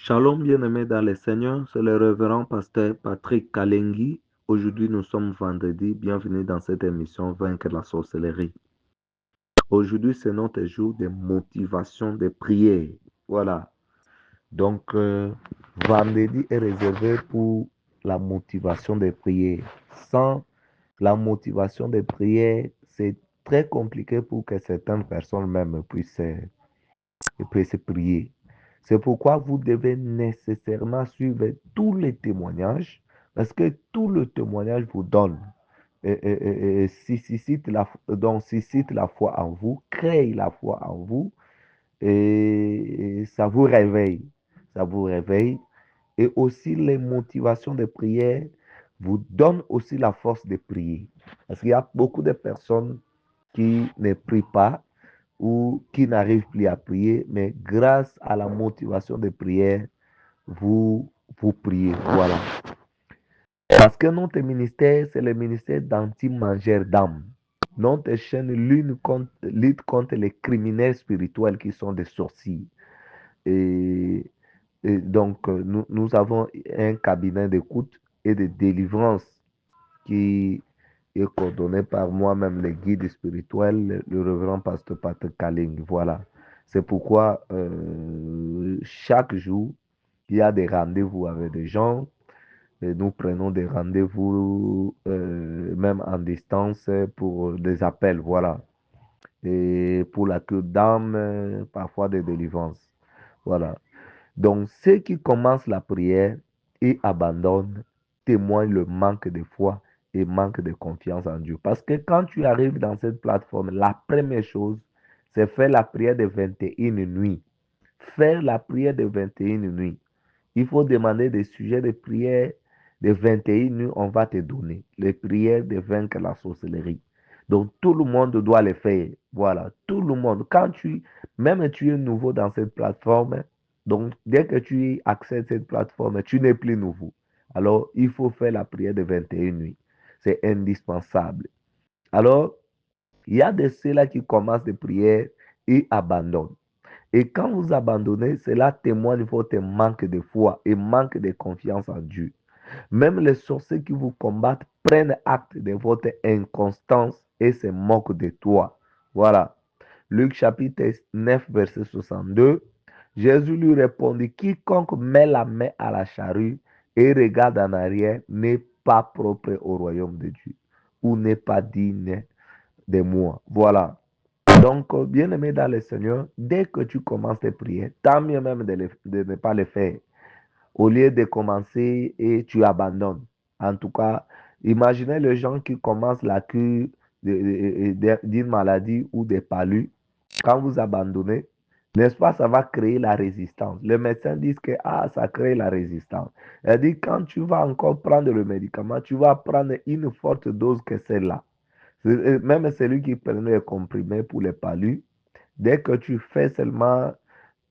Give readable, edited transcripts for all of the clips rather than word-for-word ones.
Shalom bien-aimés dans le Seigneur, c'est le révérend pasteur Patrick Kalengui. Aujourd'hui, nous sommes vendredi. Bienvenue dans cette émission Vaincre la sorcellerie. Aujourd'hui, c'est notre jour de motivation de prière. Voilà. Donc, vendredi est réservé pour la motivation des prières. Sans la motivation des prières, c'est très compliqué pour que certaines personnes même puissent prier. C'est pourquoi vous devez nécessairement suivre tous les témoignages, parce que tout le témoignage vous donne, suscite la foi en vous, crée la foi en vous, et ça vous réveille. Ça vous réveille. Et aussi les motivations de prière vous donnent aussi la force de prier. Parce qu'il y a beaucoup de personnes qui ne prient pas ou qui n'arrivent plus à prier, mais grâce à la motivation de prière, vous priez. Voilà. Parce que notre ministère, c'est le ministère d'anti-mangeurs d'âme. Notre chaîne lutte contre les criminels spirituels qui sont des sorciers. Et, et donc, nous avons un cabinet d'écoute et de délivrance qui est coordonné par moi-même, le guide spirituel, le révérend pasteur Patrick Kaling. Voilà. C'est pourquoi chaque jour, il y a des rendez-vous avec des gens. Et nous prenons des rendez-vous même en distance pour des appels. Voilà. Et pour la cure d'âme, parfois des délivrances. Voilà. Donc, ceux qui commencent la prière et abandonnent témoignent le manque de foi et manque de confiance en Dieu. Parce que quand tu arrives dans cette plateforme, la première chose, c'est faire la prière de 21 nuits. Faire la prière de 21 nuits. Il faut demander des sujets de prière de 21 nuits, on va te donner. Les prières de vaincre la sorcellerie. Donc, tout le monde doit les faire. Voilà, tout le monde. Même tu es nouveau dans cette plateforme, donc dès que tu accèdes à cette plateforme, tu n'es plus nouveau. Alors, il faut faire la prière de 21 nuits. C'est indispensable. Alors, il y a de ceux-là qui commencent des prières et abandonnent. Et quand vous abandonnez, cela témoigne de votre manque de foi et manque de confiance en Dieu. Même les sorciers qui vous combattent prennent acte de votre inconstance et se moquent de toi. Voilà. Luc chapitre 9, verset 62. Jésus lui répondit, quiconque met la main à la charrue et regarde en arrière n'est pas propre au royaume de Dieu ou n'est pas digne de moi. Voilà. Donc, bien-aimé dans le Seigneur, dès que tu commences tes prières, tant mieux même de ne pas le faire. Au lieu de commencer et tu abandonnes. En tout cas, imaginez les gens qui commencent la cure d'une maladie ou des palus. Quand vous abandonnez, n'est-ce pas, ça va créer la résistance. Les médecins disent que ça crée la résistance. Elle dit, quand tu vas encore prendre le médicament, tu vas prendre une forte dose que celle-là. Même celui qui prenait les comprimés pour les palus, dès que tu fais seulement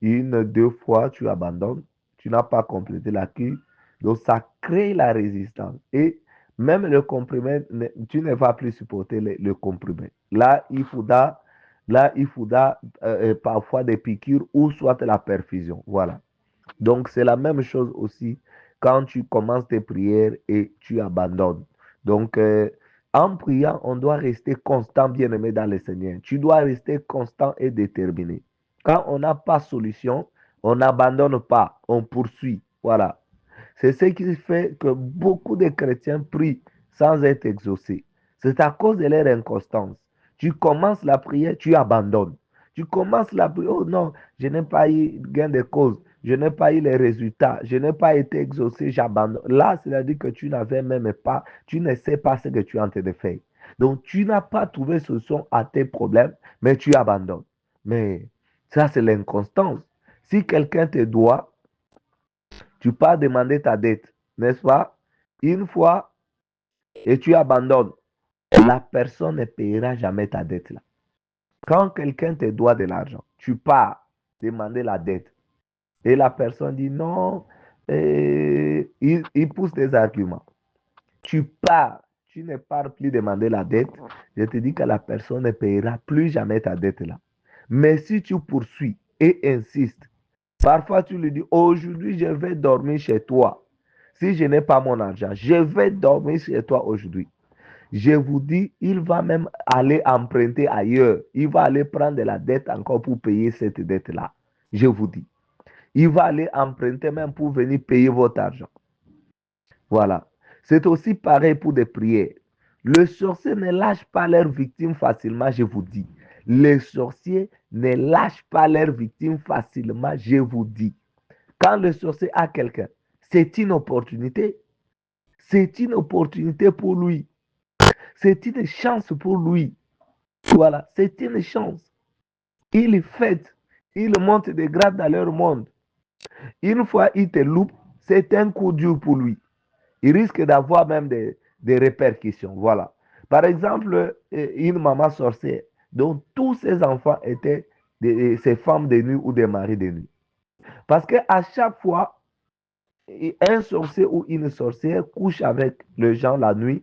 une, deux fois, tu abandonnes, tu n'as pas complété la cure. Donc, ça crée la résistance. Et même le comprimé, tu ne vas plus supporter le comprimé. Là, il faudra parfois des piqûres ou soit la perfusion. Voilà. Donc, c'est la même chose aussi quand tu commences tes prières et tu abandonnes. Donc, en priant, on doit rester constant, bien-aimé dans le Seigneur. Tu dois rester constant et déterminé. Quand on n'a pas de solution, on n'abandonne pas, on poursuit. Voilà. C'est ce qui fait que beaucoup de chrétiens prient sans être exaucés. C'est à cause de leur inconstance. Tu commences la prière, tu abandonnes. Tu commences la prière, oh non, je n'ai pas eu gain de cause, je n'ai pas eu les résultats, je n'ai pas été exaucé, j'abandonne. Là, c'est-à-dire que tu n'avais même pas, tu ne sais pas ce que tu es en train de faire. Donc, tu n'as pas trouvé solution à tes problèmes, mais tu abandonnes. Mais ça, c'est l'inconstance. Si quelqu'un te doit, tu pars demander ta dette, n'est-ce pas? Une fois et tu abandonnes, la personne ne paiera jamais ta dette là. Quand quelqu'un te doit de l'argent, tu pars demander la dette et la personne dit non, il pousse des arguments. Tu pars, tu ne pars plus demander la dette, je te dis que la personne ne paiera plus jamais ta dette là. Mais si tu poursuis et insistes, Parfois, tu lui dis, aujourd'hui, je vais dormir chez toi. Si je n'ai pas mon argent, je vais dormir chez toi aujourd'hui. Je vous dis, il va même aller emprunter ailleurs. Il va aller prendre de la dette encore pour payer cette dette-là. Je vous dis. Il va aller emprunter même pour venir payer votre argent. Voilà. C'est aussi pareil pour des prières. Le sorcier ne lâche pas leurs victimes facilement, je vous dis. Les sorciers ne lâchent pas leurs victimes facilement, je vous dis. Quand le sorcier a quelqu'un, c'est une opportunité. C'est une opportunité pour lui. C'est une chance pour lui. Voilà, c'est une chance. Il fête, il monte des grades dans leur monde. Une fois il te loupe, c'est un coup dur pour lui. Il risque d'avoir même des répercussions. Voilà. Par exemple, une maman sorcière dont tous ses enfants étaient ses femmes de nuit ou des maris de nuit. Parce qu'à chaque fois, un sorcier ou une sorcière couche avec les gens la nuit,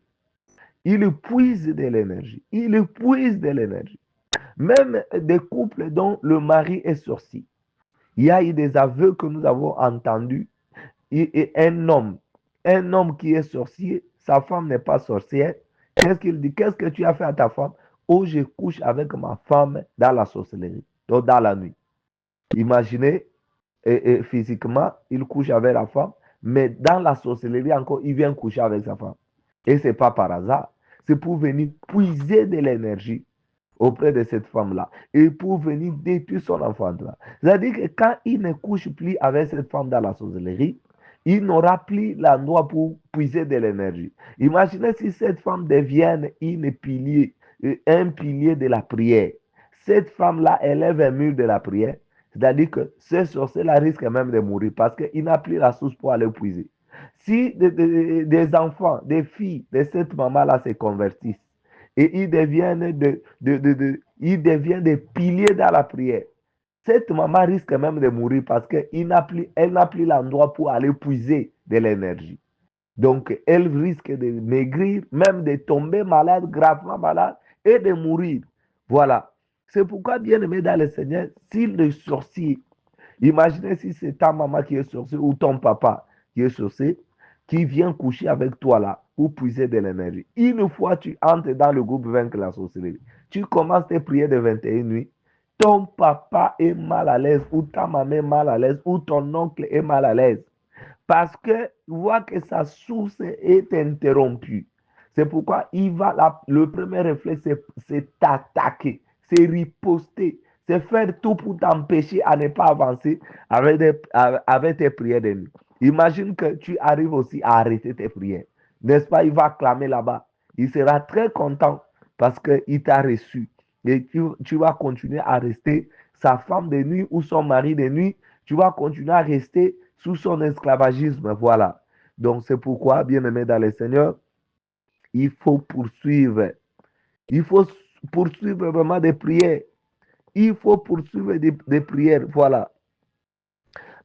il puise de l'énergie. Il puise de l'énergie. Même des couples dont le mari est sorcier. Il y a eu des aveux que nous avons entendus. Et un homme qui est sorcier, sa femme n'est pas sorcière. Qu'est-ce qu'il dit? Qu'est-ce que tu as fait à ta femme? Oh, je couche avec ma femme dans la sorcellerie, donc dans la nuit. Imaginez, et physiquement, il couche avec la femme, mais dans la sorcellerie encore, il vient coucher avec sa femme. Et ce n'est pas par hasard. C'est pour venir puiser de l'énergie auprès de cette femme-là et pour venir détruire son enfant-là. C'est-à-dire que quand il ne couche plus avec cette femme dans la sorcellerie, il n'aura plus l'endroit pour puiser de l'énergie. Imaginez si cette femme devient un pilier de la prière. Cette femme-là élève un mur de la prière. C'est-à-dire que ce sorcier-là risque même de mourir parce qu'il n'a plus la source pour aller puiser. Si des enfants, des filles de cette maman-là se convertissent, et ils deviennent des piliers dans la prière. Cette maman risque même de mourir parce qu'elle n'a plus l'endroit pour aller puiser de l'énergie. Donc, elle risque de maigrir, même de tomber malade, gravement malade, et de mourir. Voilà. C'est pourquoi, bien aimé dans le Seigneur, si le sorcier, imaginez si c'est ta maman qui est sorcier ou ton papa qui est sorcier, qui vient coucher avec toi là pour puiser de l'énergie. Une fois tu entres dans le groupe vaincre la sorcellerie, tu commences tes prières de 21 nuits, ton papa est mal à l'aise ou ta maman est mal à l'aise ou ton oncle est mal à l'aise parce que voit que sa source est interrompue. C'est pourquoi le premier réflexe, c'est t'attaquer, c'est riposter, c'est faire tout pour t'empêcher à ne pas avancer avec tes prières de nuit. Imagine que tu arrives aussi à arrêter tes prières. N'est-ce pas? Il va clamer là-bas. Il sera très content parce qu'il t'a reçu. Et tu vas continuer à rester sa femme de nuit ou son mari de nuit. Tu vas continuer à rester sous son esclavagisme. Voilà. Donc c'est pourquoi, bien aimé dans le Seigneur, il faut poursuivre. Il faut poursuivre vraiment des prières. Il faut poursuivre des prières. Voilà.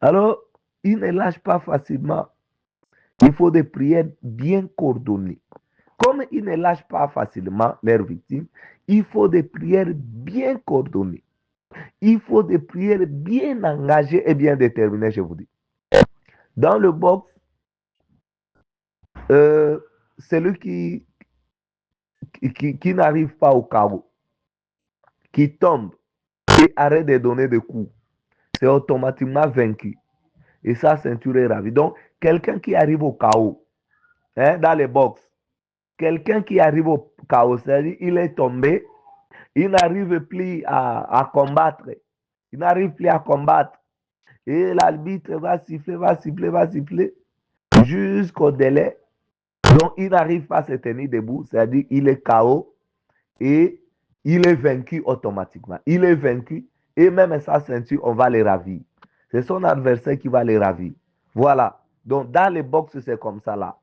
Alors, il ne lâche pas facilement. Il faut des prières bien coordonnées. Comme ils ne lâchent pas facilement leurs victimes, il faut des prières bien coordonnées. Il faut des prières bien engagées et bien déterminées, je vous dis. Dans le box, celui qui n'arrive pas au chaos, qui tombe et arrête de donner des coups, c'est automatiquement vaincu. Et sa ceinture est ravie. Donc, quelqu'un qui arrive au chaos, hein, dans les box, quelqu'un qui arrive au chaos, c'est-à-dire il est tombé, il n'arrive plus à combattre. Il n'arrive plus à combattre. Et l'arbitre va siffler, va siffler, va siffler jusqu'au délai. Donc, il n'arrive pas à se tenir debout, c'est-à-dire il est KO et il est vaincu automatiquement. Il est vaincu et même sa ceinture, on va les ravir. C'est son adversaire qui va les ravir. Voilà. Donc, dans les box, c'est comme ça là.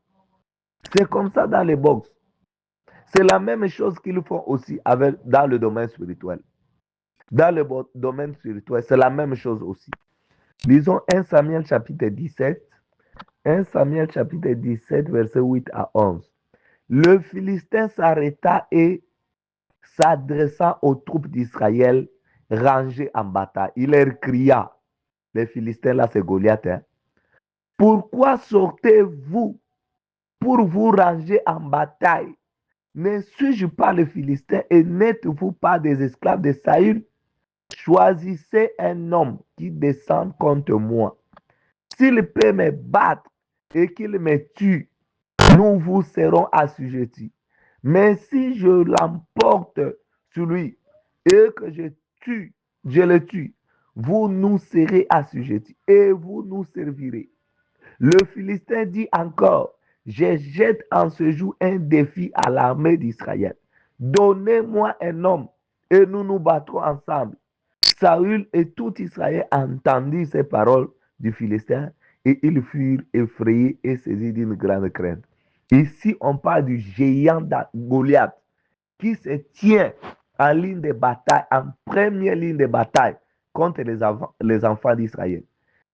C'est comme ça dans les box. C'est la même chose qu'ils font aussi dans le domaine spirituel. Dans le domaine spirituel, c'est la même chose aussi. Lisons 1 Samuel chapitre 17. 1 Samuel chapitre 17, verset 8 à 11. Le Philistin s'arrêta et s'adressant aux troupes d'Israël rangées en bataille, il leur cria. Les Philistins, là, c'est Goliath. Hein. Pourquoi sortez-vous pour vous ranger en bataille? Ne suis-je pas le Philistin et n'êtes-vous pas des esclaves de Saül? Choisissez un homme qui descende contre moi. S'il peut me battre et qu'il me tue, nous vous serons assujettis. Mais si je l'emporte sur lui et que je le tue, vous nous serez assujettis et vous nous servirez. Le Philistin dit encore, je jette en ce jour un défi à l'armée d'Israël. Donnez-moi un homme et nous nous battrons ensemble. Saül et tout Israël entendirent ces paroles du Philistin et ils furent effrayés et saisis d'une grande crainte. Ici, on parle du géant Goliath qui se tient en ligne de bataille, en première ligne de bataille contre les enfants d'Israël.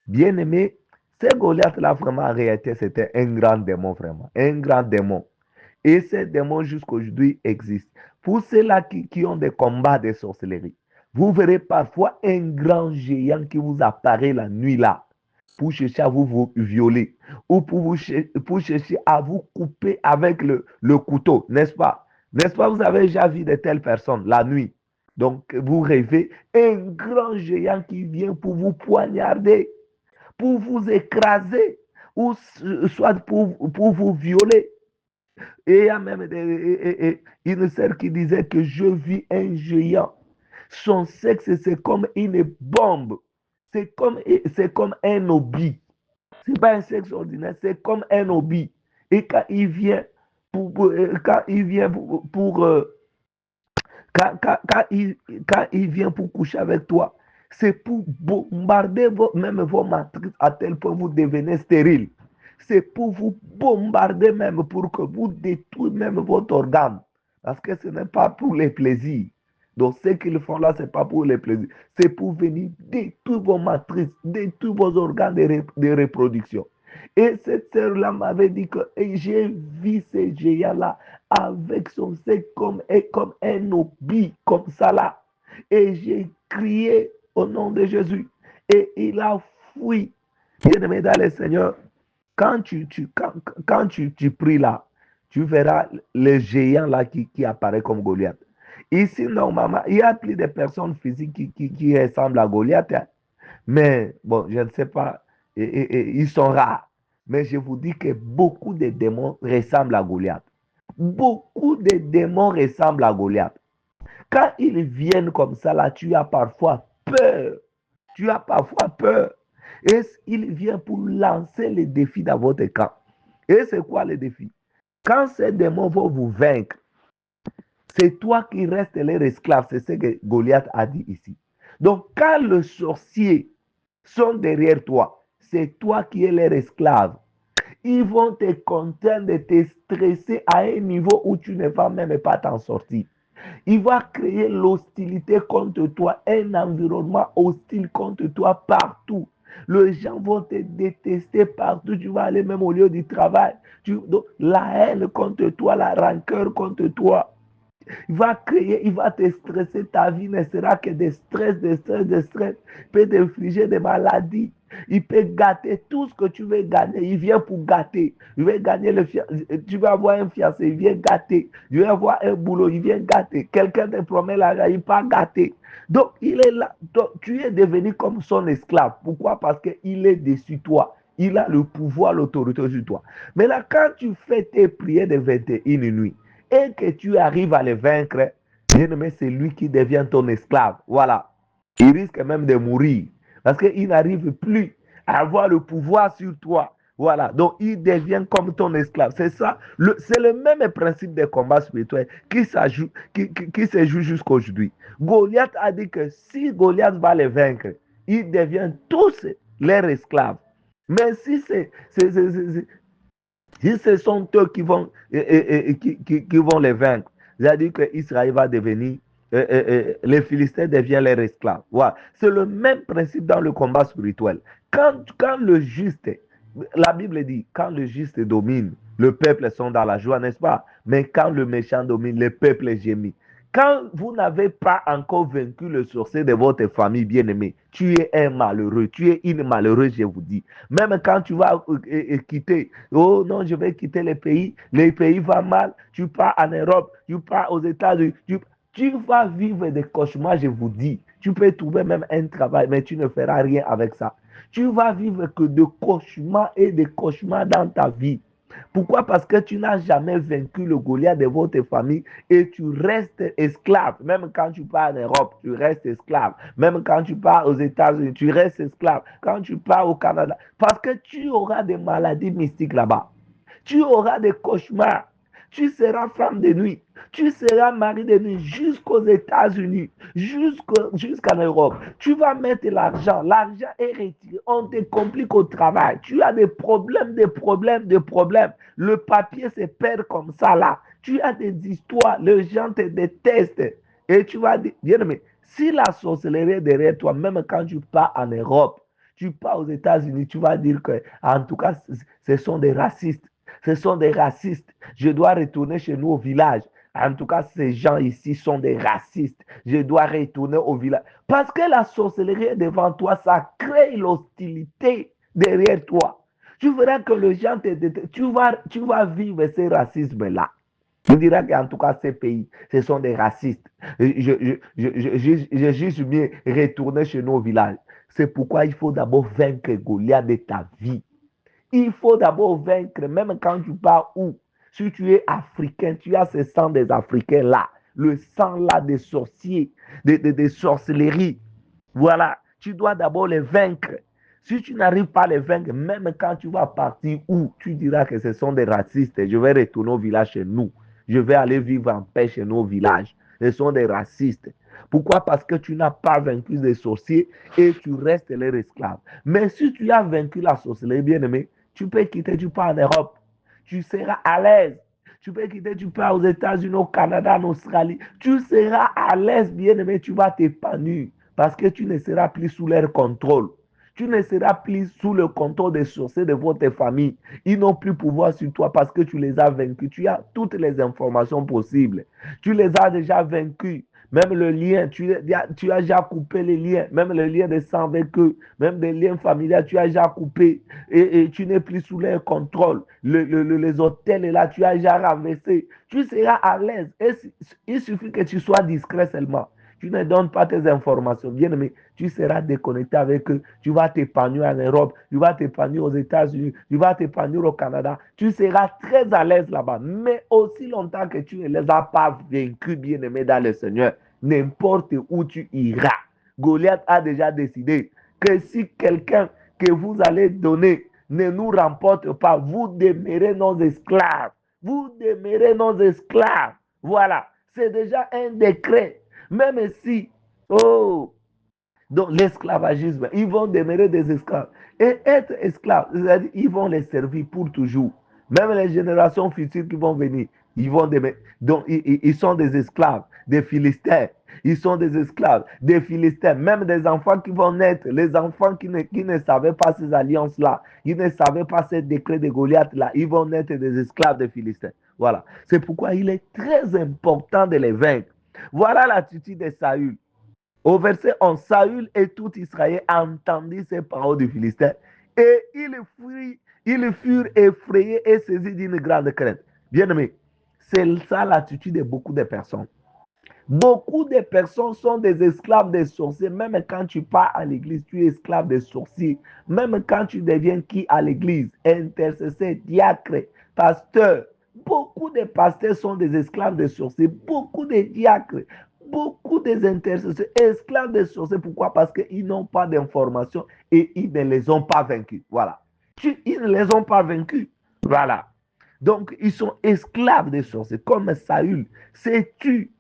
Bien aimé, ce Goliath-là, vraiment, en réalité, c'était un grand démon, vraiment. Un grand démon. Et ces démons, jusqu'aujourd'hui, existent. Pour ceux-là qui ont des combats de sorcellerie, vous verrez parfois un grand géant qui vous apparaît la nuit là, pour chercher à vous violer, ou pour chercher à vous couper avec le couteau, n'est-ce pas? N'est-ce pas, vous avez déjà vu de telles personnes la nuit. Donc, vous rêvez un grand géant qui vient pour vous poignarder, pour vous écraser, ou soit pour vous violer. Et il y a même une sœur qui disait que je vis un géant. Son sexe, c'est comme une bombe. C'est comme un obus. Ce n'est pas un sexe ordinaire, c'est comme un obus. Et quand il vient quand il vient quand il vient pour coucher avec toi, c'est pour bombarder même vos matrices à tel point que vous devenez stérile. C'est pour vous bombarder même pour que vous détruisez même votre organe. Parce que ce n'est pas pour les plaisirs. Donc ce qu'ils font là, ce n'est pas pour les plaisirs. C'est pour venir détruire vos matrices, détruire vos organes de reproduction. Et cette sœur-là m'avait dit que j'ai vu ces géants-là avec son sexe comme un obi, comme ça là. Et j'ai crié au nom de Jésus. Et il a fui. Bien-aimé dans le Seigneur, quand tu pries là, tu verras le géant là qui apparaît comme Goliath. Ici, normalement, il y a plus de personnes physiques qui ressemblent à Goliath. Hein. Mais bon, je ne sais pas, ils sont rares. Mais je vous dis que beaucoup de démons ressemblent à Goliath. Beaucoup de démons ressemblent à Goliath. Quand ils viennent comme ça, là, tu as parfois peur. Tu as parfois peur. Et il vient pour lancer les défis dans votre camp. Et c'est quoi le défi? Quand ces démons vont vous vaincre, c'est toi qui restes leur esclave. C'est ce que Goliath a dit ici. Donc, quand les sorciers sont derrière toi, c'est toi qui es leur esclave. Ils vont te contraindre de te stresser à un niveau où tu ne vas même pas t'en sortir. Il va créer l'hostilité contre toi, un environnement hostile contre toi partout. Les gens vont te détester partout. Tu vas aller même au lieu du travail. Donc, la haine contre toi, la rancœur contre toi. Il va te stresser. Ta vie ne sera que des stress, des stress, des stress. Il peut t'infliger des maladies. Il peut gâter tout ce que tu veux gagner. Il vient pour gâter. Il veut gagner tu vas avoir un fiancé, il vient gâter. Tu vas avoir un boulot, il vient gâter. Quelqu'un te promet l'argent, il va gâter. Donc, il est là. Donc, tu es devenu comme son esclave. Pourquoi? Parce qu'il est dessus toi. Il a le pouvoir, l'autorité sur toi. Mais là, quand tu fais tes prières de 21 nuits, et que tu arrives à le vaincre, bien aimé, c'est lui qui devient ton esclave. Voilà. Il risque même de mourir parce qu'il n'arrive plus à avoir le pouvoir sur toi. Voilà. Donc, il devient comme ton esclave. C'est ça. C'est le même principe des combats spirituels qui se joue jusqu'aujourd'hui. Goliath a dit que si Goliath va les vaincre, ils deviennent tous leurs esclaves. Mais si si ce sont eux qui vont les vaincre, c'est-à-dire qu'Israël va devenir, les Philistins deviennent leurs esclaves. Voilà. C'est le même principe dans le combat spirituel. Quand le juste, la Bible dit, quand le juste domine, le peuple sont dans la joie, n'est-ce pas? Mais quand le méchant domine, le peuple gémit. Quand vous n'avez pas encore vaincu le sorcier de votre famille bien-aimée, tu es un malheureux, tu es une malheureuse, je vous dis. Même quand tu vas quitter, oh non, je vais quitter les pays vont mal, tu pars en Europe, tu pars aux États-Unis, tu vas vivre des cauchemars, je vous dis. Tu peux trouver même un travail, mais tu ne feras rien avec ça. Tu vas vivre que de cauchemars et de cauchemars dans ta vie. Pourquoi? Parce que tu n'as jamais vaincu le Goliath de votre famille et tu restes esclave. Même quand tu pars en Europe, tu restes esclave. Même quand tu pars aux États-Unis, tu restes esclave. Quand tu pars au Canada, parce que tu auras des maladies mystiques là-bas. Tu auras des cauchemars. Tu seras femme de nuit. Tu seras mari de nuit jusqu'aux États-Unis, jusqu'en Europe. Tu vas mettre l'argent. L'argent est retiré. On te complique au travail. Tu as des problèmes, des problèmes, des problèmes. Le papier se perd comme ça là. Tu as des histoires. Les gens te détestent. Et tu vas dire, bien aimé, si la sorcellerie est derrière toi, même quand tu pars en Europe, tu pars aux États-Unis, tu vas dire que, en tout cas, ce sont des racistes. Ce sont des racistes. Je dois retourner chez nous au village. En tout cas, ces gens ici sont des racistes. Je dois retourner au village. Parce que la sorcellerie est devant toi, ça crée l'hostilité derrière toi. Tu verras que les gens tu vas vivre ce racisme-là. Tu diras qu'en tout cas, ces pays, ce sont des racistes. Je juste mieux retourner chez nos villages. C'est pourquoi il faut d'abord vaincre Goliath de ta vie. Il faut d'abord vaincre, même quand tu pars où. Si tu es africain, tu as ce sang des Africains là, le sang là des sorciers, des sorcelleries. Voilà, tu dois d'abord les vaincre. Si tu n'arrives pas à les vaincre, même quand tu vas partir où, tu diras que ce sont des racistes. Je vais retourner au village chez nous. Je vais aller vivre en paix chez nos villages. Ce sont des racistes. Pourquoi? Parce que tu n'as pas vaincu les sorciers et tu restes leur esclave. Mais si tu as vaincu la sorcellerie, bien aimé, tu peux quitter, tu pars en Europe. Tu seras à l'aise. Tu peux quitter, tu pars aux États-Unis, au Canada, en Australie. Tu seras à l'aise, bien aimé, tu vas t'épanouir parce que tu ne seras plus sous leur contrôle. Tu ne seras plus sous le contrôle des sorciers de votre famille. Ils n'ont plus pouvoir sur toi parce que tu les as vaincus. Tu as toutes les informations possibles. Tu les as déjà vaincus. Même le lien, tu as déjà coupé les liens, même le lien de sang avec eux, même des liens familiaux, tu as déjà coupé et tu n'es plus sous leur contrôle. Les hôtels là, tu as déjà renversé. Tu seras à l'aise. Il suffit que tu sois discret seulement. Tu ne donnes pas tes informations. Bien aimé, tu seras déconnecté avec eux. Tu vas t'épanouir en Europe, tu vas t'épanouir aux États-Unis, tu vas t'épanouir au Canada. Tu seras très à l'aise là-bas. Mais aussi longtemps que tu ne les as pas vaincus, bien aimé dans le Seigneur, n'importe où tu iras. Goliath a déjà décidé que si quelqu'un que vous allez donner ne nous remporte pas, vous demeurez nos esclaves. Vous demeurez nos esclaves. Voilà. C'est déjà un décret. Même si, oh, donc l'esclavagisme, ils vont demeurer des esclaves. Et être esclave, c'est-à-dire ils vont les servir pour toujours. Même les générations futures qui vont venir, ils vont demeurer. Donc ils sont des esclaves, des Philistins. Ils sont des esclaves, des Philistins. Même des enfants qui vont naître, les enfants qui ne savaient pas ces alliances-là, ils ne savaient pas ces décrets de Goliath-là, ils vont naître des esclaves des Philistins. Voilà. C'est pourquoi il est très important de les vaincre. Voilà l'attitude de Saül. Au verset 11, Saül et tout Israël entendit ces paroles du Philistin et ils furent effrayés et saisis d'une grande crainte. Bien aimé, c'est ça l'attitude de beaucoup de personnes. Beaucoup de personnes sont des esclaves des sorciers. Même quand tu pars à l'église, tu es esclave des sorciers. Même quand tu deviens qui à l'église? Intercesseur, diacre, pasteur. Beaucoup de pasteurs sont des esclaves des sorciers. Beaucoup de diacres, beaucoup des intercesseurs, esclaves des sorciers. Pourquoi? Parce qu'ils n'ont pas d'informations et ils ne les ont pas vaincus. Voilà. Ils ne les ont pas vaincus. Voilà. Donc, ils sont esclaves des sorciers, comme Saül. C'est tu.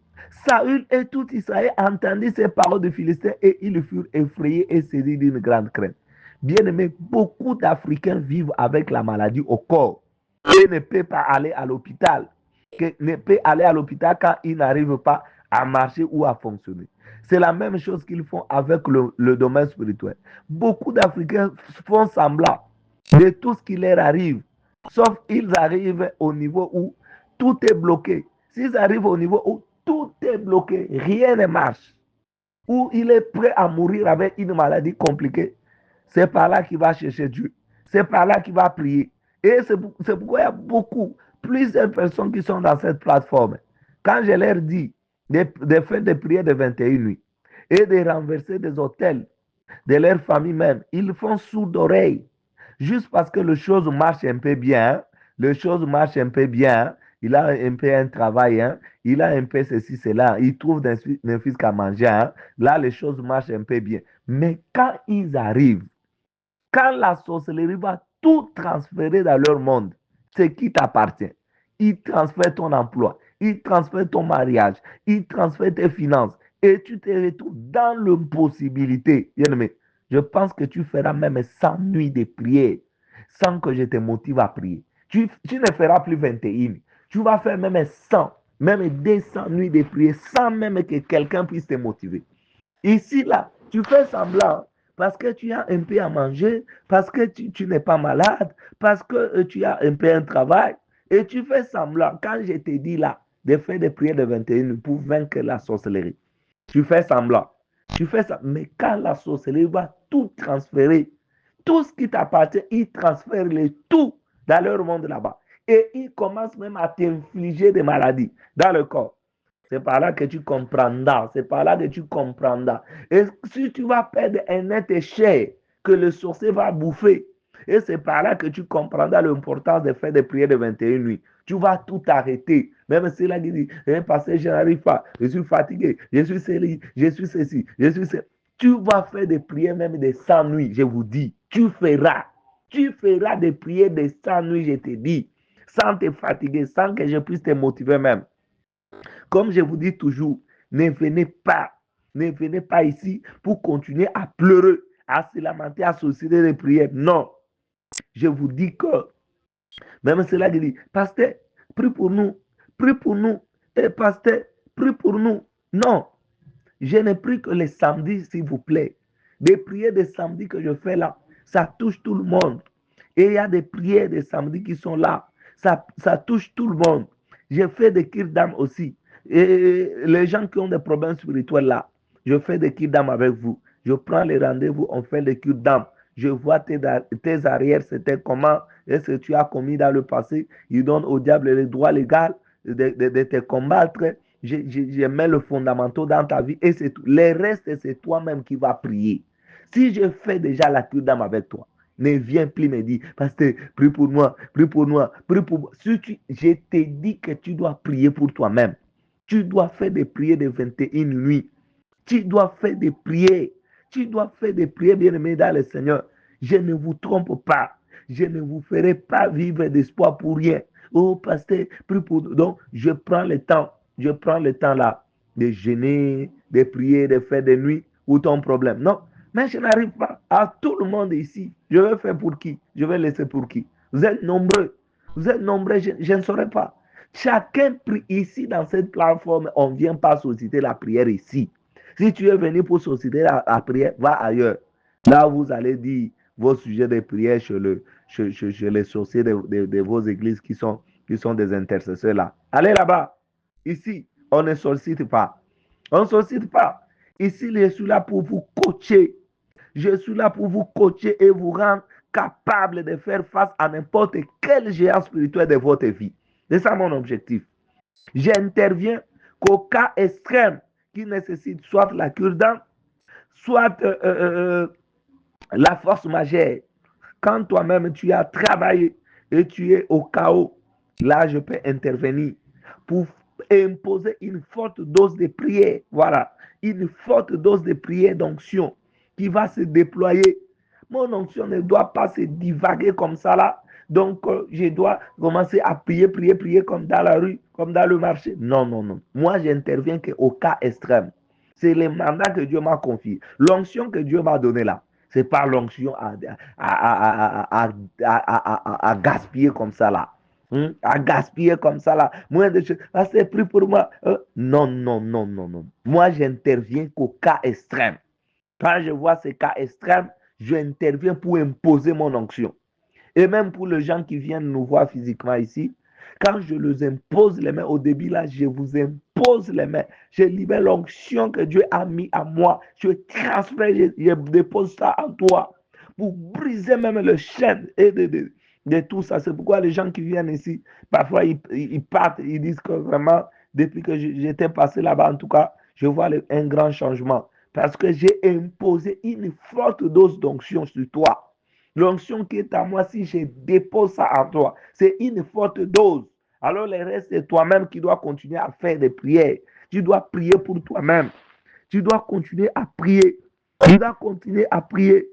Saül et tout Israël entendirent ces paroles de Philistins et ils furent effrayés et saisis d'une grande crainte. Bien aimé, beaucoup d'Africains vivent avec la maladie au corps et ne peuvent pas aller à l'hôpital. Ne peuvent aller à l'hôpital quand ils n'arrivent pas à marcher ou à fonctionner. C'est la même chose qu'ils font avec le domaine spirituel. Beaucoup d'Africains font semblant de tout ce qui leur arrive, sauf qu'ils arrivent au niveau où tout est bloqué. S'ils arrivent au niveau où tout est bloqué, rien ne marche, ou il est prêt à mourir avec une maladie compliquée, c'est par là qu'il va chercher Dieu. C'est par là qu'il va prier. Et c'est pourquoi il y a plusieurs personnes qui sont dans cette plateforme. Quand je leur dis de faire des prières de 21 nuits et de renverser des hôtels de leur famille même, ils font sourd d'oreille. Juste parce que les choses marchent un peu bien, les choses marchent un peu bien, il a un peu un travail, hein, il a un peu ceci, cela, il trouve un fils qu'à manger, hein, là les choses marchent un peu bien. Mais quand ils arrivent, quand la sorcellerie va tout transférer dans leur monde, c'est qui t'appartient. Il transfère ton emploi, il transfère ton mariage, il transfère tes finances et tu te retrouves dans l'impossibilité. Bien aimé, je pense que tu feras même 100 nuits de prière sans que je te motive à prier. Tu ne feras plus 21. Tu vas faire même 100, même 200 nuits de prière sans même que quelqu'un puisse te motiver. Ici, là, tu fais semblant parce que tu as un peu à manger, parce que tu n'es pas malade, parce que tu as un peu un travail, et tu fais semblant. Quand je te dis là, de faire des prières de 21 pour vaincre la sorcellerie, tu fais semblant. Tu fais ça. Mais quand la sorcellerie va tout transférer, tout ce qui t'appartient, ils transfèrent le tout dans leur monde là-bas. Et ils commencent même à t'infliger des maladies dans le corps. C'est par là que tu comprendras. C'est par là que tu comprendras. Et si tu vas perdre un être cher que le sorcier va bouffer, et c'est par là que tu comprendras l'importance de faire des prières de 21 nuits. Tu vas tout arrêter. Même si là, il dit, parce que je n'arrive pas, je suis fatigué, je suis ceci, je suis ceci. Tu vas faire des prières même de 100 nuits, je vous dis. Tu feras. Tu feras des prières de 100 nuits, je te dis, sans te fatiguer, sans que je puisse te motiver même. Comme je vous dis toujours, ne venez pas ici pour continuer à pleurer, à se lamenter, à solliciter des prières. Non, je vous dis que, même cela dit, pasteur, prie pour nous, et pasteur, prie pour nous. Non, je ne prie que les samedis, s'il vous plaît. Des prières de samedi que je fais là, ça touche tout le monde. Et il y a des prières de samedi qui sont là. Ça touche tout le monde. J'ai fait des kirs d'âme aussi. Et les gens qui ont des problèmes spirituels là, je fais des kirs d'âme avec vous. Je prends les rendez-vous, on fait des kirs d'âme. Je vois tes arrières, c'était comment, est-ce que tu as commis dans le passé. Il donne au diable les droits légaux de te combattre. Je mets le fondamental dans ta vie et c'est tout. Le reste, c'est toi-même qui vas prier. Si je fais déjà la cure d'âme avec toi, ne viens plus me dire, pasteur, prie pour moi, prie pour moi, prie pour moi. Si je t'ai dit que tu dois prier pour toi-même. Tu dois faire des prières de 21 nuits. Tu dois faire des prières. Tu dois faire des prières, bien-aimés dans le Seigneur. Je ne vous trompe pas. Je ne vous ferai pas vivre d'espoir pour rien. Oh, pasteur, prie pour nous. Donc, je prends le temps. Je prends le temps là de jeûner, de prier, de faire des nuits. Où ton problème? Non. Mais je n'arrive pas à tout le monde ici. Je vais faire pour qui? Je vais laisser pour qui? Vous êtes nombreux. Vous êtes nombreux, je ne saurais pas. Chacun prie ici dans cette plateforme. On ne vient pas solliciter la prière ici. Si tu es venu pour solliciter la prière, va ailleurs. Là, vous allez dire vos sujets de prière chez les sorciers de vos églises qui sont des intercesseurs là. Allez là-bas. Ici, on ne sollicite pas. On ne sollicite pas. Ici, je suis là pour vous coacher. Je suis là pour vous coacher et vous rendre capable de faire face à n'importe quel géant spirituel de votre vie. C'est ça mon objectif. J'interviens qu'au cas extrême qui nécessite soit la cure d'âme, soit la force majeure. Quand toi-même tu as travaillé et tu es au chaos, là je peux intervenir pour imposer une forte dose de prière. Voilà, une forte dose de prière d'onction qui va se déployer. Mon onction ne doit pas se divaguer comme ça là. Donc, je dois commencer à prier comme dans la rue, comme dans le marché. Non, non, non. Moi, j'interviens qu'au cas extrême. C'est le mandat que Dieu m'a confié. L'onction que Dieu m'a donnée là, c'est pas l'onction à gaspiller comme ça là. À gaspiller comme ça là. Moi, c'est pris pour moi. Non, non, non, non, non. Moi, j'interviens qu'au cas extrême. Quand je vois ces cas extrêmes, j'interviens pour imposer mon onction. Et même pour les gens qui viennent nous voir physiquement ici, quand je les impose les mains au début, là, je vous impose pose les mains. Je libère l'onction que Dieu a mis à moi. Je transfère, je dépose ça en toi pour briser même le chaîne et de tout ça. C'est pourquoi les gens qui viennent ici, parfois ils partent, ils disent que vraiment, depuis que j'étais passé là-bas, en tout cas, je vois un grand changement. Parce que j'ai imposé une forte dose d'onction sur toi. L'onction qui est à moi, si je dépose ça en toi, c'est une forte dose. Alors le reste, c'est toi-même qui dois continuer à faire des prières. Tu dois prier pour toi-même. Tu dois continuer à prier. Tu dois continuer à prier.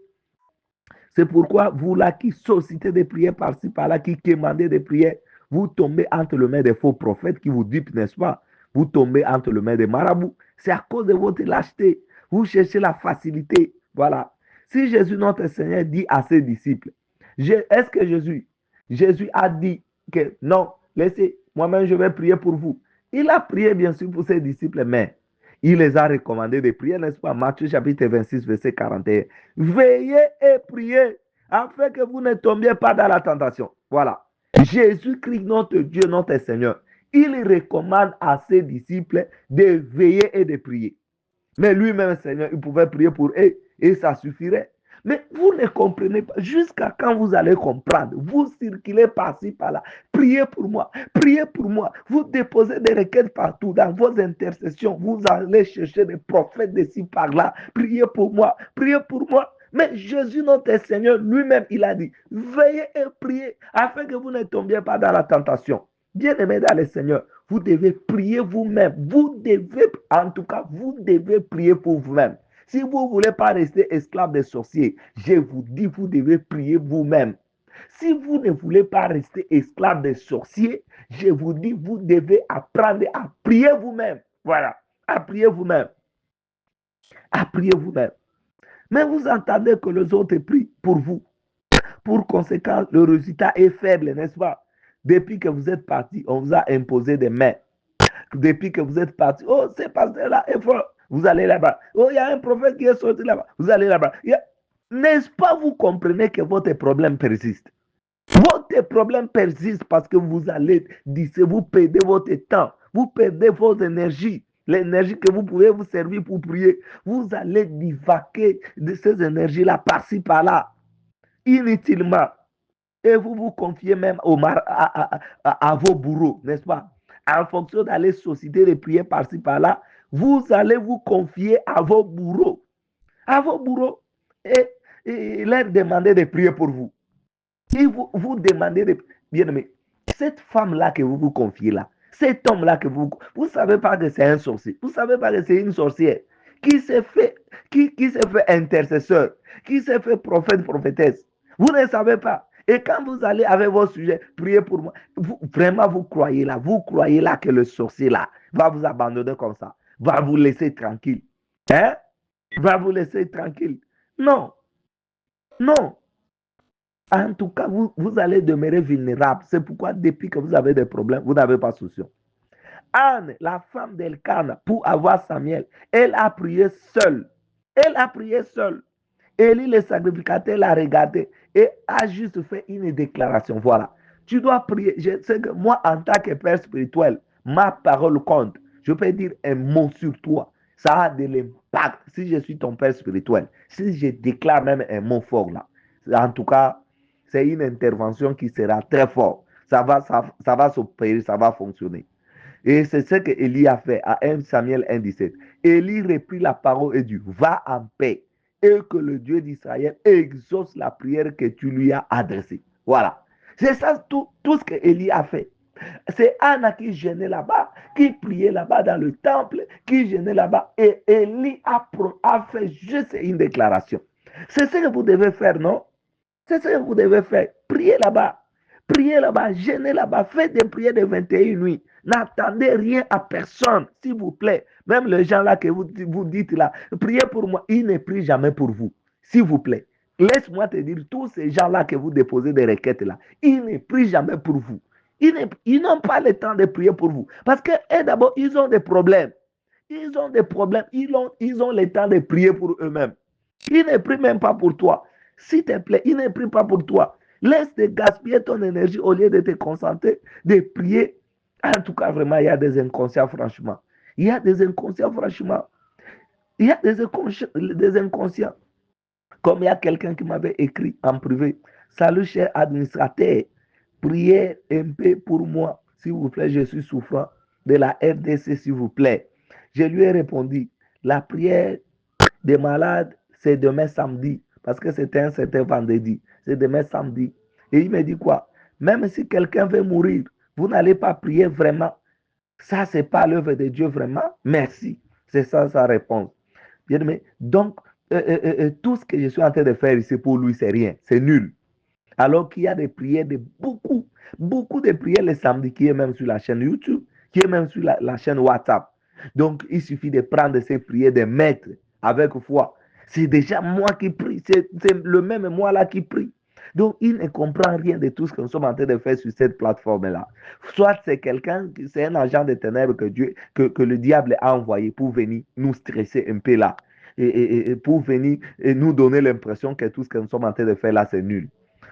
C'est pourquoi vous là qui sollicitez des prières par-ci, par-là, qui demandez des prières, vous tombez entre les mains des faux prophètes qui vous dupent, n'est-ce pas? Vous tombez entre les mains des marabouts. C'est à cause de votre lâcheté. Vous cherchez la facilité. Voilà. Si Jésus, notre Seigneur, dit à ses disciples, est-ce que Jésus a dit que non, laissez, moi-même je vais prier pour vous. Il a prié bien sûr pour ses disciples, mais il les a recommandés de prier, n'est-ce pas? Matthieu chapitre 26, verset 41. Veillez et priez afin que vous ne tombiez pas dans la tentation. Voilà. Jésus-Christ, notre Dieu, notre Seigneur, il recommande à ses disciples de veiller et de prier. Mais lui-même, Seigneur, il pouvait prier pour eux et ça suffirait. Mais vous ne comprenez pas. Jusqu'à quand vous allez comprendre? Vous circulez par-ci, par-là. Priez pour moi. Priez pour moi. Vous déposez des requêtes partout dans vos intercessions. Vous allez chercher des prophètes d'ici, par-là. Priez pour moi. Priez pour moi. Mais Jésus, notre Seigneur, lui-même, il a dit, veillez et priez afin que vous ne tombiez pas dans la tentation. Bien-aimés dans le Seigneur, vous devez prier vous-même. Vous devez, en tout cas, vous devez prier pour vous-même. Si vous ne voulez pas rester esclave des sorciers, je vous dis, vous devez prier vous-même. Si vous ne voulez pas rester esclave des sorciers, je vous dis, vous devez apprendre à prier vous-même. Voilà, à prier vous-même. À prier vous-même. Mais vous entendez que les autres prient pour vous. Pour conséquent, le résultat est faible, n'est-ce pas? Depuis que vous êtes parti, on vous a imposé des mains. Depuis que vous êtes parti, oh, c'est pasteur-là est fort, vous allez là-bas. Oh, il y a un prophète qui est sorti là-bas, vous allez là-bas. N'est-ce pas, vous comprenez que votre problème persiste? Votre problème persiste parce que vous allez, vous perdez votre temps, vous perdez vos énergies, l'énergie que vous pouvez vous servir pour prier. Vous allez divaguer de ces énergies-là par-ci, par-là, inutilement. Et vous vous confiez même à vos bourreaux, n'est-ce pas? En fonction d'aller solliciter les prières par-ci, par-là, vous allez vous confier à vos bourreaux. À vos bourreaux. Et leur demander de prier pour vous. Si vous demandez de... Bien aimé, cette femme-là que vous vous confiez là, cet homme-là que vous savez pas que c'est un sorcier. Vous savez pas que c'est une sorcière qui s'est fait, qui s'est fait intercesseur, qui s'est fait prophète, prophétesse. Vous ne savez pas. Et quand vous allez avec vos sujets, priez pour moi. Vraiment, vous croyez là que le sorcier là va vous abandonner comme ça, va vous laisser tranquille. Hein? Va vous laisser tranquille. Non, non. En tout cas, vous allez demeurer vulnérable. C'est pourquoi depuis que vous avez des problèmes, vous n'avez pas de solution. Anne, la femme d'Elkana, pour avoir Samuel, elle a prié seule. Elle a prié seule. Élie, le sacrificateur, l'a regardé et a juste fait une déclaration. Voilà. Tu dois prier. Je sais que moi, en tant que père spirituel, ma parole compte. Je peux dire un mot sur toi. Ça a de l'impact si je suis ton père spirituel. Si je déclare même un mot fort là. En tout cas, c'est une intervention qui sera très forte. Ça va s'opérer, ça va fonctionner. Et c'est ce que Élie a fait à 1 Samuel 1,17. Élie reprit la parole et dit, va en paix et que le Dieu d'Israël exauce la prière que tu lui as adressée. Voilà. C'est ça tout ce que Élie a fait. C'est Anna qui gênait là-bas, qui priait là-bas dans le temple, qui gênait là-bas. Et Élie a fait juste une déclaration. C'est ce que vous devez faire, non? C'est ce que vous devez faire. Priez là-bas. Priez là-bas, gênez là-bas, faites des prières de 21 nuits. N'attendez rien à personne, s'il vous plaît. Même les gens là que vous dites là, priez pour moi, ils ne prient jamais pour vous, s'il vous plaît. Laisse-moi te dire, tous ces gens-là que vous déposez des requêtes là, ils ne prient jamais pour vous. Ils n'ont pas le temps de prier pour vous. Parce que d'abord, ils ont des problèmes. Ils ont des problèmes. Ils ont le temps de prier pour eux-mêmes. Ils ne prient même pas pour toi. S'il te plaît, ils ne prient pas pour toi. Laisse de gaspiller ton énergie au lieu de te concentrer, de prier. En tout cas, vraiment, il y a des inconscients, franchement. Il y a des inconscients, franchement. Il y a des inconscients. Comme il y a quelqu'un qui m'avait écrit en privé. Salut, cher administrateur. Priez un peu pour moi, s'il vous plaît. Je suis souffrant de la RDC, s'il vous plaît. Je lui ai répondu. La prière des malades, c'est demain samedi. Parce que c'était vendredi. C'est demain samedi. Et il me dit quoi? Même si quelqu'un veut mourir, vous n'allez pas prier vraiment. Ça, c'est pas l'œuvre de Dieu vraiment. Merci. C'est ça sa réponse. Bien aimé. Donc, tout ce que je suis en train de faire ici pour lui, c'est rien. C'est nul. Alors qu'il y a des prières de beaucoup de prières le samedi qui est même sur la chaîne YouTube, qui est même sur la chaîne WhatsApp. Donc, il suffit de prendre ces prières, de mettre avec foi. C'est déjà moi qui prie. C'est le même moi là qui prie. Donc, il ne comprend rien de tout ce que nous sommes en train de faire sur cette plateforme-là. Soit c'est quelqu'un, c'est un agent de ténèbres que le diable a envoyé pour venir nous stresser un peu là. Et pour venir nous donner l'impression que tout ce que nous sommes en train de faire là, c'est nul.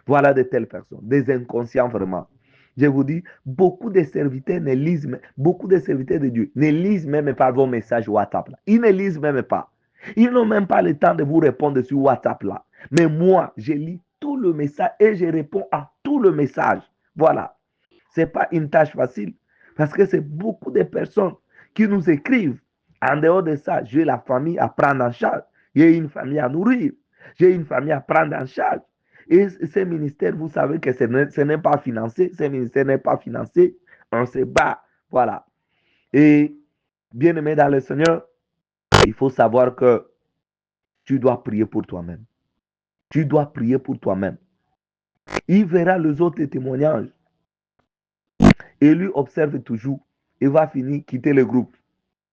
Voilà de telles personnes, des inconscients vraiment. Je vous dis, beaucoup de serviteurs de Dieu ne lisent même pas vos messages WhatsApp là. Ils ne lisent même pas. Ils n'ont même pas le temps de vous répondre sur WhatsApp là. Mais moi, je lis tout le message et je réponds à tout le message. Voilà. Ce n'est pas une tâche facile parce que c'est beaucoup de personnes qui nous écrivent. En dehors de ça, j'ai la famille à prendre en charge. J'ai une famille à nourrir. J'ai une famille à prendre en charge. Et ces ministères, vous savez que ce n'est pas financé. Ce ministère n'est pas financé. On se bat. Voilà. Et bien aimé dans le Seigneur, il faut savoir que tu dois prier pour toi-même. Tu dois prier pour toi-même. Il verra les autres témoignages et lui observe toujours. Il va finir quitter le groupe.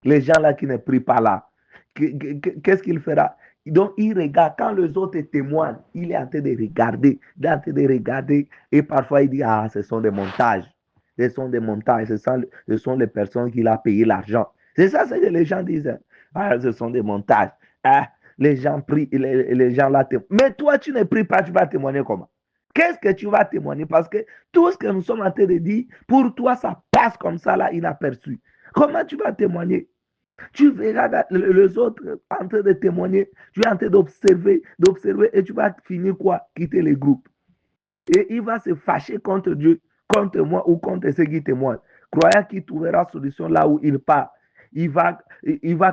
Les gens là qui ne prient pas là, qu'est-ce qu'il fera? Donc, il regarde, quand les autres témoignent, il est en train de regarder, il est en train de regarder, et parfois il dit, ah, ce sont des montages. Ce sont des montages, ce sont les personnes qui l'ont payé l'argent. C'est ça ce que les gens disent. Ah, ce sont des montages. Ah, les gens prient, les gens là témoignent. Mais toi, tu ne pries pas, tu vas témoigner comment? Qu'est-ce que tu vas témoigner? Parce que tout ce que nous sommes en train de dire, pour toi, ça passe comme ça là, inaperçu. Comment tu vas témoigner? Tu verras les autres en train de témoigner, tu es en train d'observer, et tu vas finir quoi? Quitter le groupe. Et il va se fâcher contre Dieu, contre moi ou contre ceux qui témoignent, croyant qu'il trouvera solution là où il part. Il va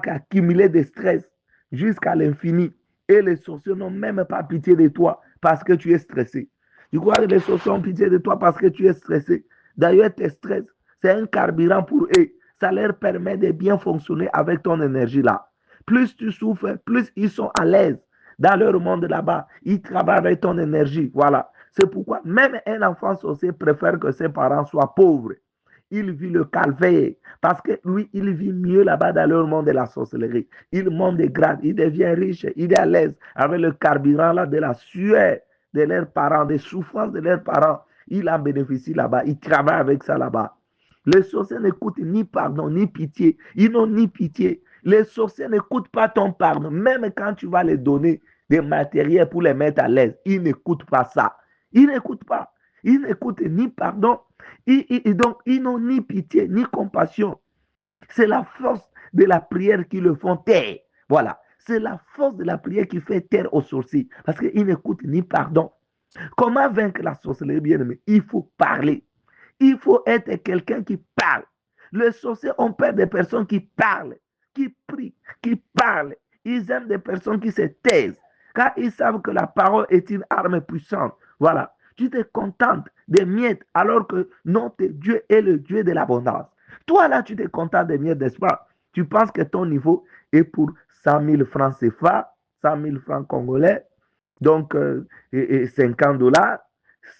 accumuler des stress jusqu'à l'infini. Et les sorciers n'ont même pas pitié de toi parce que tu es stressé. Tu crois que les sorciers ont pitié de toi parce que tu es stressé. D'ailleurs, tes stress, c'est un carburant pour eux. Ça leur permet de bien fonctionner avec ton énergie là. Plus tu souffres, plus ils sont à l'aise dans leur monde là-bas. Ils travaillent avec ton énergie. Voilà. C'est pourquoi même un enfant sorcier préfère que ses parents soient pauvres. Il vit le calvaire parce que lui, il vit mieux là-bas dans leur monde de la sorcellerie. Il monte des grades, il devient riche, il est à l'aise avec le carburant là de la sueur de leurs parents, des souffrances de leurs parents. Il en bénéficie là-bas, il travaille avec ça là-bas. Les sorciers n'écoutent ni pardon, ni pitié. Ils n'ont ni pitié. Les sorciers n'écoutent pas ton pardon. Même quand tu vas les donner des matériels pour les mettre à l'aise, ils n'écoutent pas ça. Ils n'écoutent pas. Ils n'écoutent ni pardon. Donc, ils n'ont ni pitié, ni compassion. C'est la force de la prière qui le font taire. Voilà. C'est la force de la prière qui fait taire aux sorciers. Parce qu'ils n'écoutent ni pardon. Comment vaincre la sorcellerie, bien aimé? Il faut parler. Il faut être quelqu'un qui parle. Les sorciers ont peur des personnes qui parlent, qui prient, qui parlent. Ils aiment des personnes qui se taisent, car ils savent que la parole est une arme puissante. Voilà. Tu te contentes des miettes alors que notre Dieu est le Dieu de l'abondance. Toi là, tu te contentes des miettes, n'est-ce pas? Tu penses que ton niveau est pour 100 000 francs CFA, 100 000 francs congolais, donc 50 dollars,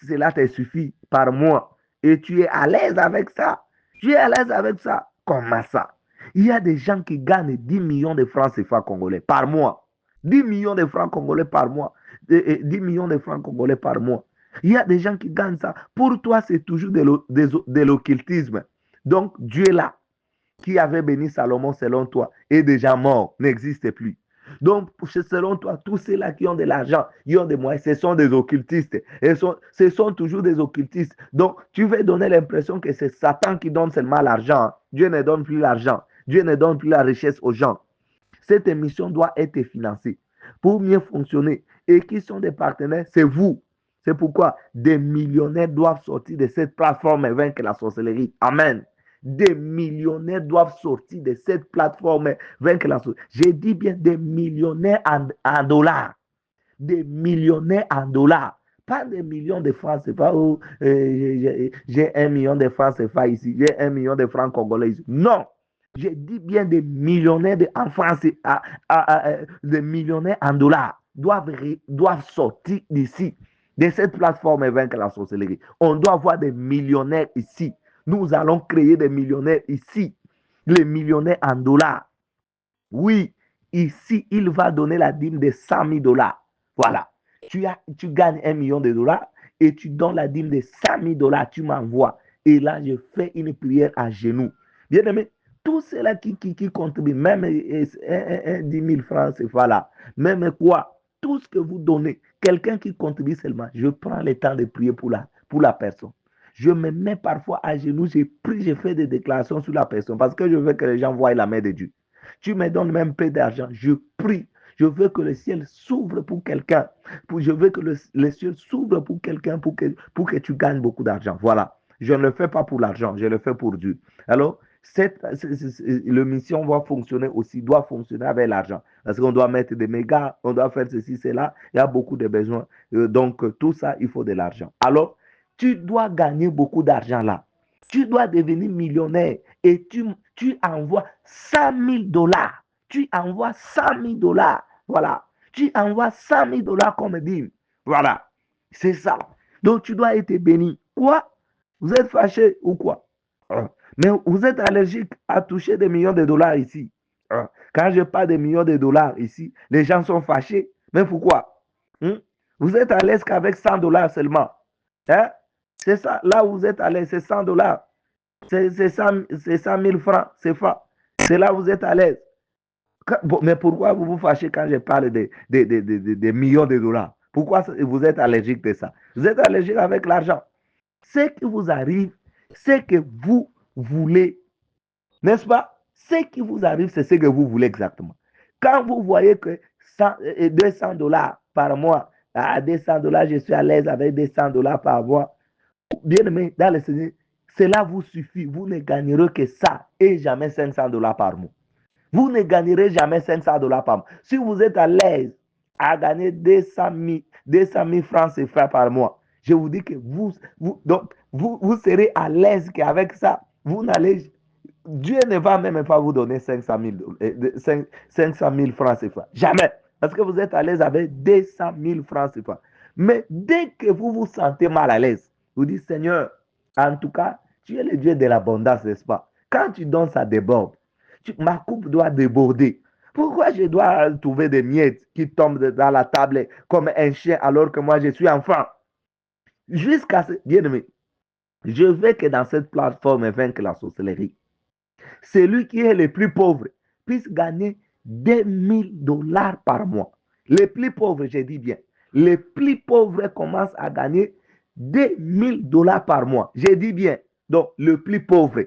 cela te suffit par mois. Et tu es à l'aise avec ça. Tu es à l'aise avec ça. Comment ça? Il y a des gens qui gagnent 10 millions de francs CFA congolais par mois. 10 millions de francs congolais par mois. 10 millions de francs congolais par mois. Il y a des gens qui gagnent ça. Pour toi, c'est toujours de l'occultisme. Donc, Dieu là, qui avait béni Salomon selon toi, est déjà mort, n'existe plus. Donc, selon toi, tous ceux-là qui ont de l'argent, qui ont des moyens, ce sont des occultistes. Ce sont toujours des occultistes. Donc, tu veux donner l'impression que c'est Satan qui donne seulement l'argent. Dieu ne donne plus l'argent. Dieu ne donne plus la richesse aux gens. Cette émission doit être financée pour mieux fonctionner. Et qui sont des partenaires? C'est vous. C'est pourquoi des millionnaires doivent sortir de cette plateforme et vaincre la sorcellerie. Amen. Des millionnaires doivent sortir de cette plateforme et vaincre la sorcellerie. J'ai dit bien des millionnaires en dollars. Des millionnaires en dollars. Pas des millions de francs CFA. J'ai 1 million de francs CFA ici. J'ai 1 million de francs congolais ici. Non. J'ai dit bien des millionnaires en France, des millionnaires en dollars doivent sortir d'ici, de cette plateforme et vaincre la sorcellerie. On doit avoir des millionnaires ici. Nous allons créer des millionnaires ici. Les millionnaires en dollars. Oui, ici, il va donner la dîme de 100 000 dollars. Voilà. Tu gagnes 1 million de dollars et tu donnes la dîme de 100 000 dollars. Tu m'envoies. Et là, je fais une prière à genoux. Bien aimé, tout cela qui contribue, même 10 000 francs, c'est voilà. Même quoi, tout ce que vous donnez, quelqu'un qui contribue seulement, je prends le temps de prier pour la personne. Je me mets parfois à genoux, je prie, je fais des déclarations sur la personne parce que je veux que les gens voient la main de Dieu. Tu me donnes même peu d'argent, je prie. Je veux que le ciel s'ouvre pour quelqu'un. Je veux que le ciel s'ouvre pour quelqu'un pour que tu gagnes beaucoup d'argent. Voilà. Je ne le fais pas pour l'argent, je le fais pour Dieu. Alors, le mission va fonctionner aussi, doit fonctionner avec l'argent. Parce qu'on doit mettre des mégas, on doit faire ceci, cela. Il y a beaucoup de besoins. Donc, tout ça, il faut de l'argent. Alors, tu dois gagner beaucoup d'argent là. Tu dois devenir millionnaire et tu envoies 100 000 dollars. Tu envoies 100 000 dollars. Voilà. Tu envoies 100 000 dollars comme dîme. Voilà. C'est ça. Donc, tu dois être béni. Quoi? Vous êtes fâché ou quoi? Mais vous êtes allergique à toucher des millions de dollars ici. Quand je parle des millions de dollars ici, les gens sont fâchés. Mais pourquoi? Vous êtes à l'aise qu'avec 100 dollars seulement. Hein? C'est ça. Là où vous êtes à l'aise, c'est 100 dollars. C'est 100 000 francs. C'est là où vous êtes à l'aise. Bon, mais pourquoi vous vous fâchez quand je parle des millions de dollars? Pourquoi vous êtes allergique de ça? Vous êtes allergique avec l'argent. Ce qui vous arrive, c'est que vous voulez, n'est-ce pas? Ce qui vous arrive, c'est ce que vous voulez exactement. Quand vous voyez que 200 dollars par mois, à 200 dollars, je suis à l'aise avec 200 dollars par mois, bien aimé, dans le Seigneur, cela vous suffit. Vous ne gagnerez que ça et jamais 500 dollars par mois. Vous ne gagnerez jamais 500 dollars par mois. Si vous êtes à l'aise à gagner 200 000 francs CFA par mois, je vous dis que vous serez à l'aise qu'avec ça, vous n'allez. Dieu ne va même pas vous donner 500 000 francs CFA. Jamais. Parce que vous êtes à l'aise avec 200 000 francs CFA. Mais dès que vous vous sentez mal à l'aise, vous dites, Seigneur, en tout cas, tu es le Dieu de l'abondance, n'est-ce pas? Quand tu donnes, ça déborde. Ma coupe doit déborder. Pourquoi je dois trouver des miettes qui tombent dans la table comme un chien alors que moi je suis enfant? Jusqu'à ce. Bien aimé, je veux que dans cette plateforme vaincre la sorcellerie. Celui qui est le plus pauvre puisse gagner 2000 dollars par mois. Les plus pauvres, je dis bien, les plus pauvres commencent à gagner 2000 dollars par mois. Je dis bien, donc le plus pauvre,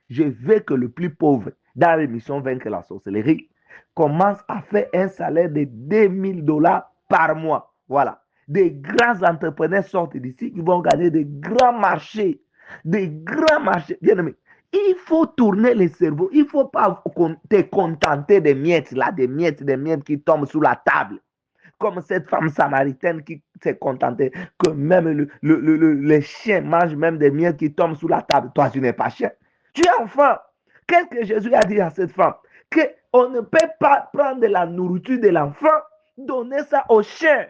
je veux que le plus pauvre dans l'émission Vaincre la sorcellerie commence à faire un salaire de 2000 dollars par mois. Voilà. Des grands entrepreneurs sortent d'ici, ils vont gagner des grands marchés. Des grands marchés. Bien aimé, il faut tourner le cerveau. Il ne faut pas te contenter des miettes, là, des miettes qui tombent sous la table. Comme cette femme samaritaine qui s'est contentée que même les chiens mangent même des miettes qui tombent sous la table. Toi, tu n'es pas chien. Tu es enfant. Qu'est-ce que Jésus a dit à cette femme? Qu'on ne peut pas prendre de la nourriture de l'enfant, donner ça aux chiens.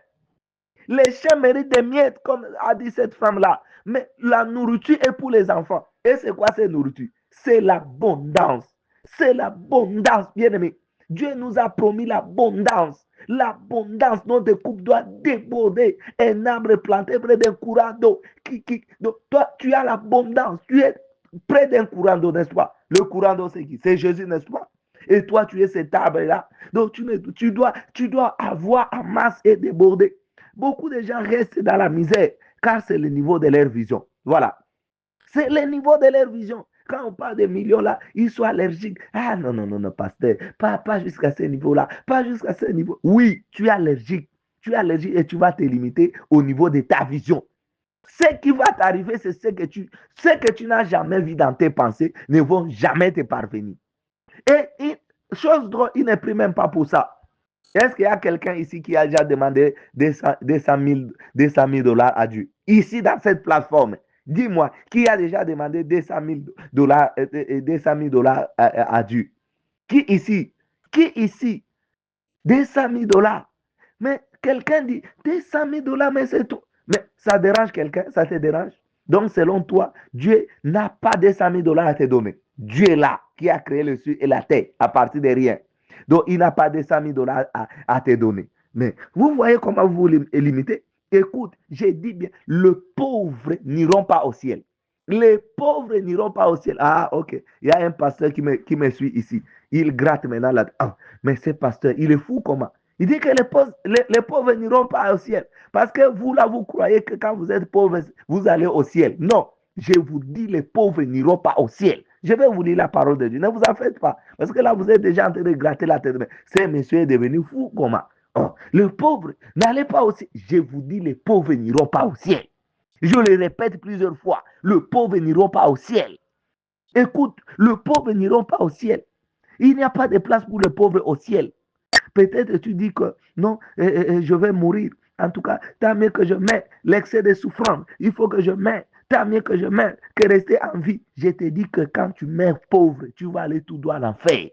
Les chiens méritent des miettes, comme a dit cette femme-là. Mais la nourriture est pour les enfants. Et c'est quoi cette nourriture? C'est l'abondance. C'est l'abondance, bien aimé. Dieu nous a promis l'abondance. L'abondance, notre coupe doit déborder. Un arbre planté près d'un courant d'eau. Donc, toi, tu as l'abondance. Tu es près d'un courant d'eau, n'est-ce pas? Le courant d'eau, c'est qui? C'est Jésus, n'est-ce pas? Et toi, tu es cet arbre-là. Donc, tu dois avoir en masse et déborder. Beaucoup de gens restent dans la misère car c'est le niveau de leur vision. Voilà. C'est le niveau de leur vision. Quand on parle des millions là, ils sont allergiques. Ah non, non, non, non, pasteur, pas jusqu'à ce niveau-là, pas jusqu'à ce niveau. Oui, tu es allergique. Tu es allergique et tu vas te limiter au niveau de ta vision. Ce qui va t'arriver, c'est ce que tu n'as jamais vu dans tes pensées ne vont jamais te parvenir. Et chose drôle, il ne prie même pas pour ça. Est-ce qu'il y a quelqu'un ici qui a déjà demandé 200 000 dollars à Dieu? Ici, dans cette plateforme, dis-moi, qui a déjà demandé 200 000 dollars, 200 000 dollars à Dieu? Qui ici? Qui ici? 200 000 dollars. Mais quelqu'un dit 200 000 dollars, mais c'est tout. Mais ça dérange quelqu'un? Ça te dérange? Donc, selon toi, Dieu n'a pas 200 000 dollars à te donner. Dieu est là, qui a créé le ciel et la terre à partir de rien. Donc, il n'a pas 200 000 dollars à te donner. Mais vous voyez comment vous vous limitez? Écoute, j'ai dit bien, le pauvre n'iront pas au ciel. Les pauvres n'iront pas au ciel. Ah, ok. Il y a un pasteur qui me suit ici. Il gratte maintenant là. Ah, mais ce pasteur, il est fou comment? Il dit que les pauvres n'iront pas au ciel. Parce que vous, là, vous croyez que quand vous êtes pauvre, vous allez au ciel. Non, je vous dis, les pauvres n'iront pas au ciel. Je vais vous lire la parole de Dieu. Ne vous en faites pas. Parce que là, vous êtes déjà en train de gratter la tête. Ce monsieur est devenu fou comment? Oh, le pauvre, n'allez pas au ciel. Je vous dis, les pauvres n'iront pas au ciel. Je le répète plusieurs fois. Le pauvre n'iront pas au ciel. Écoute, le pauvre n'iront pas au ciel. Il n'y a pas de place pour le pauvre au ciel. Peut-être tu dis que non, je vais mourir. En tout cas, tant mieux que je meurs. L'excès de souffrance, il faut que je meurs. Tant mieux que je meurs que rester en vie. Je te dis que quand tu meurs pauvre, tu vas aller tout droit en enfer.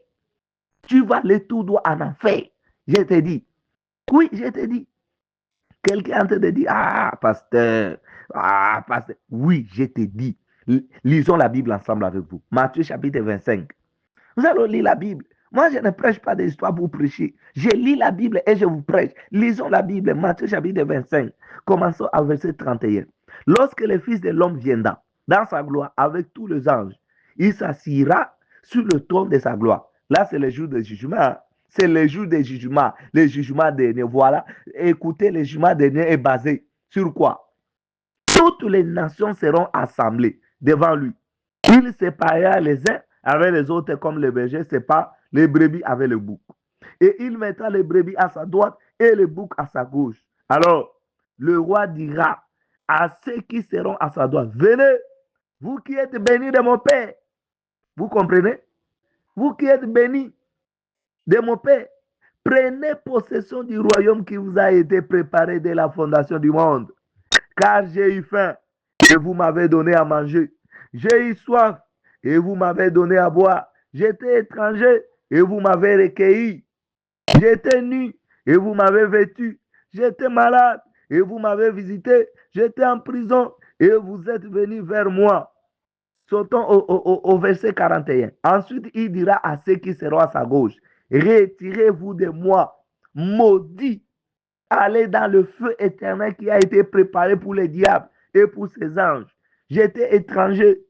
Tu vas aller tout droit en enfer. Je te dis. Oui, je te dis. Quelqu'un est en train de dire, ah, pasteur. Oui, je te dis. Lisons la Bible ensemble avec vous. Matthieu chapitre 25. Nous allons lire la Bible. Moi, je ne prêche pas des histoires pour prêcher. Je lis la Bible et je vous prêche. Lisons la Bible, Matthieu chapitre 25. Commençons à verset 31. Lorsque le Fils de l'homme viendra dans sa gloire avec tous les anges, il s'assiera sur le trône de sa gloire. Là, c'est le jour de jugement. C'est le jour des jugements. Le jugement dernier. Voilà. Écoutez, le jugement dernier est basé sur quoi? Toutes les nations seront assemblées devant lui. Il séparera les uns avec les autres comme le berger sépare les brebis avec le bouc. Et il mettra les brebis à sa droite et le bouc à sa gauche. Alors, le roi dira à ceux qui seront à sa droite, venez, vous qui êtes bénis de mon Père. Vous comprenez? Vous qui êtes bénis de mon Père, prenez possession du royaume qui vous a été préparé dès la fondation du monde. Car j'ai eu faim et vous m'avez donné à manger. J'ai eu soif et vous m'avez donné à boire. J'étais étranger et vous m'avez recueilli. J'étais nu et vous m'avez vêtu. J'étais malade et vous m'avez visité. J'étais en prison et vous êtes venus vers moi. Sautons au verset 41. Ensuite, il dira à ceux qui seront à sa gauche, retirez-vous de moi, maudits, allez dans le feu éternel qui a été préparé pour les diables et pour ses anges. J'étais étranger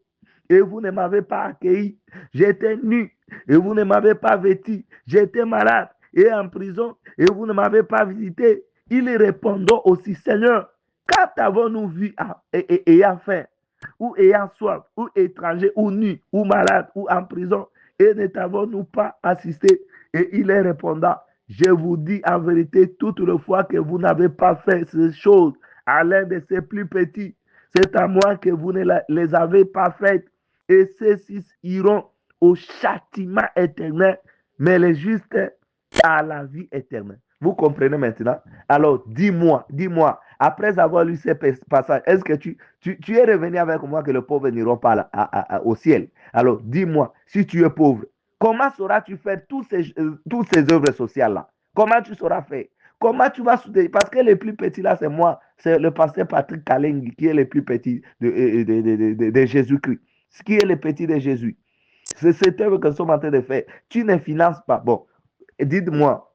et vous ne m'avez pas accueilli. J'étais nu et vous ne m'avez pas vêtu. J'étais malade et en prison et vous ne m'avez pas visité. Ils répondront aussi, Seigneur, quand avons-nous vu ayant faim, ou ayant soif, ou étranger, ou nu, ou malade, ou en prison, et ne t'avons-nous pas assisté? Et il leur répondra, je vous dis en vérité, toutes les fois que vous n'avez pas fait ces choses à l'un de ces plus petits, c'est à moi que vous ne les avez pas faites. Et ceux-ci iront au châtiment éternel, mais les justes à la vie éternelle. Vous comprenez maintenant? Alors, dis-moi, après avoir lu ces passages, est-ce que tu es revenu avec moi que les pauvres n'iront pas au ciel? Alors, dis-moi, si tu es pauvre, comment sauras-tu faire toutes ces œuvres sociales-là? Comment tu sauras faire? Comment tu vas soutenir? Parce que les plus petits là, c'est moi, c'est le pasteur Patrick Kaleng qui est le plus petit de Jésus-Christ. Qui est le petit de Jésus? C'est cette œuvre que nous sommes en train de faire. Tu ne finances pas. Bon, dites-moi,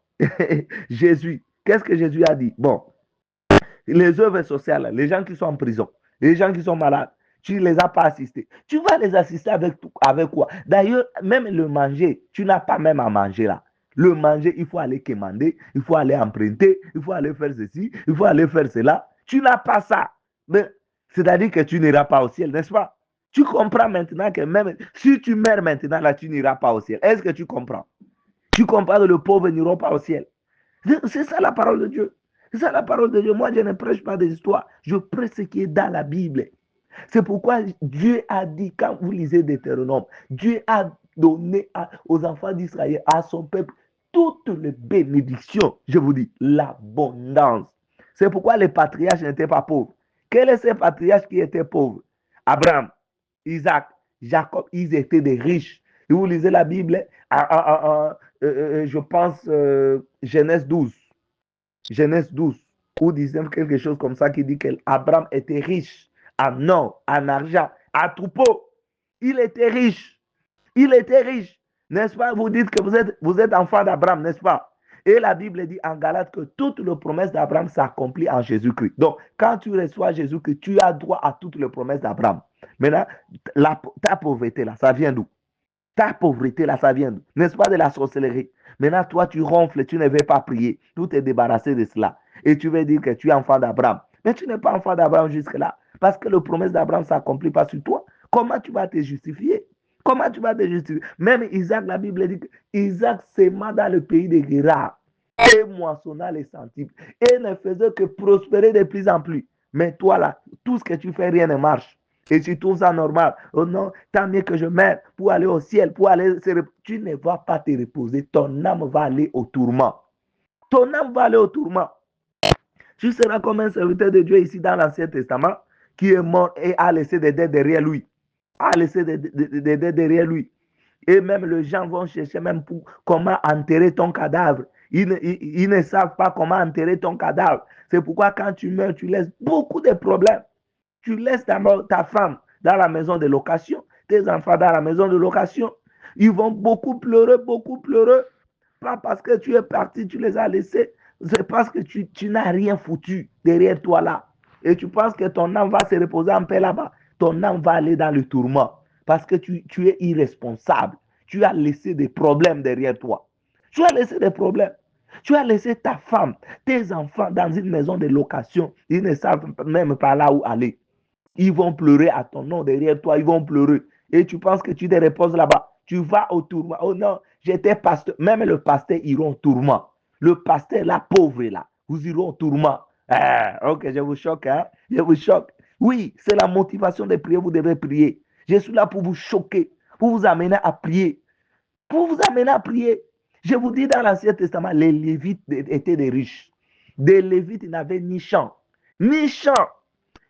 Jésus, qu'est-ce que Jésus a dit? Bon, les œuvres sociales, les gens qui sont en prison, les gens qui sont malades, tu ne les as pas assistés. Tu vas les assister avec quoi? D'ailleurs, même le manger, tu n'as pas même à manger là. Le manger, il faut aller commander, il faut aller emprunter, il faut aller faire ceci, il faut aller faire cela. Tu n'as pas ça. Mais c'est-à-dire que tu n'iras pas au ciel, n'est-ce pas? Tu comprends maintenant que même si tu meurs maintenant, là, tu n'iras pas au ciel. Est-ce que tu comprends? Tu comprends que le pauvre n'ira pas au ciel. C'est ça la parole de Dieu. C'est ça la parole de Dieu. Moi, je ne prêche pas des histoires. Je prêche ce qui est dans la Bible. C'est pourquoi Dieu a dit, quand vous lisez Deutéronome, Dieu a donné aux enfants d'Israël, à son peuple, toutes les bénédictions. Je vous dis, l'abondance. C'est pourquoi les patriarches n'étaient pas pauvres. Quels sont ces patriarches qui étaient pauvres? Abraham, Isaac, Jacob, ils étaient des riches. Et vous lisez la Bible, je pense, Genèse 12. Genèse 12, où disait quelque chose comme ça qui dit qu'Abraham était riche en or, en argent, en troupeau. Il était riche. Il était riche. N'est-ce pas? Vous dites que vous êtes enfant d'Abraham, n'est-ce pas? Et la Bible dit en Galate que toutes les promesses d'Abraham s'accomplissent en Jésus-Christ. Donc, quand tu reçois Jésus-Christ, tu as droit à toutes les promesses d'Abraham. Maintenant, ta pauvreté là, ça vient d'où? Ta pauvreté là, ça vient d'où? N'est-ce pas de la sorcellerie? Maintenant, toi, tu ronfles, tu ne veux pas prier. Tu t'es débarrassé de cela. Et tu veux dire que tu es enfant d'Abraham. Mais tu n'es pas enfant d'Abraham jusque-là. Parce que les promesses d'Abraham ne s'accomplissent pas sur toi. Comment tu vas te justifier? Comment tu vas te justifier? Même Isaac, la Bible dit qu'Isaac s'aima dans le pays de Guérard et moissonna les centiples et ne faisait que prospérer de plus en plus. Mais toi, là, tout ce que tu fais, rien ne marche. Et tu trouves ça normal. Oh non, tant mieux que je meurs pour aller au ciel, pour aller tu ne vas pas te reposer. Ton âme va aller au tourment. Ton âme va aller au tourment. Tu seras comme un serviteur de Dieu ici dans l'Ancien Testament qui est mort et a laissé des dettes derrière lui. A laissé des dettes derrière lui. Et même les gens vont chercher même pour comment enterrer ton cadavre. Ils ne savent pas comment enterrer ton cadavre. C'est pourquoi quand tu meurs, tu laisses beaucoup de problèmes. Tu laisses ta femme dans la maison de location, tes enfants dans la maison de location. Ils vont beaucoup pleurer, beaucoup pleurer. Pas parce que tu es parti, tu les as laissés. C'est parce que tu n'as rien foutu derrière toi là. Et tu penses que ton âme va se reposer en paix là-bas. Ton âme va aller dans le tourment. Parce que tu es irresponsable. Tu as laissé des problèmes derrière toi. Tu as laissé des problèmes. Tu as laissé ta femme, tes enfants dans une maison de location. Ils ne savent même pas là où aller. Ils vont pleurer à ton nom derrière toi. Ils vont pleurer. Et tu penses que tu te reposes là-bas. Tu vas au tourment. Oh non, j'étais pasteur. Même le pasteur ira au tourment. Le pasteur là, pauvre là, vous irez au tourment. Ah, ok, je vous choque, hein? Je vous choque. Oui, c'est la motivation de prier. Vous devez prier. Je suis là pour vous choquer, pour vous amener à prier. Pour vous amener à prier. Je vous dis dans l'Ancien Testament, les Lévites étaient des riches. Des Lévites n'avaient ni champ, ni champ.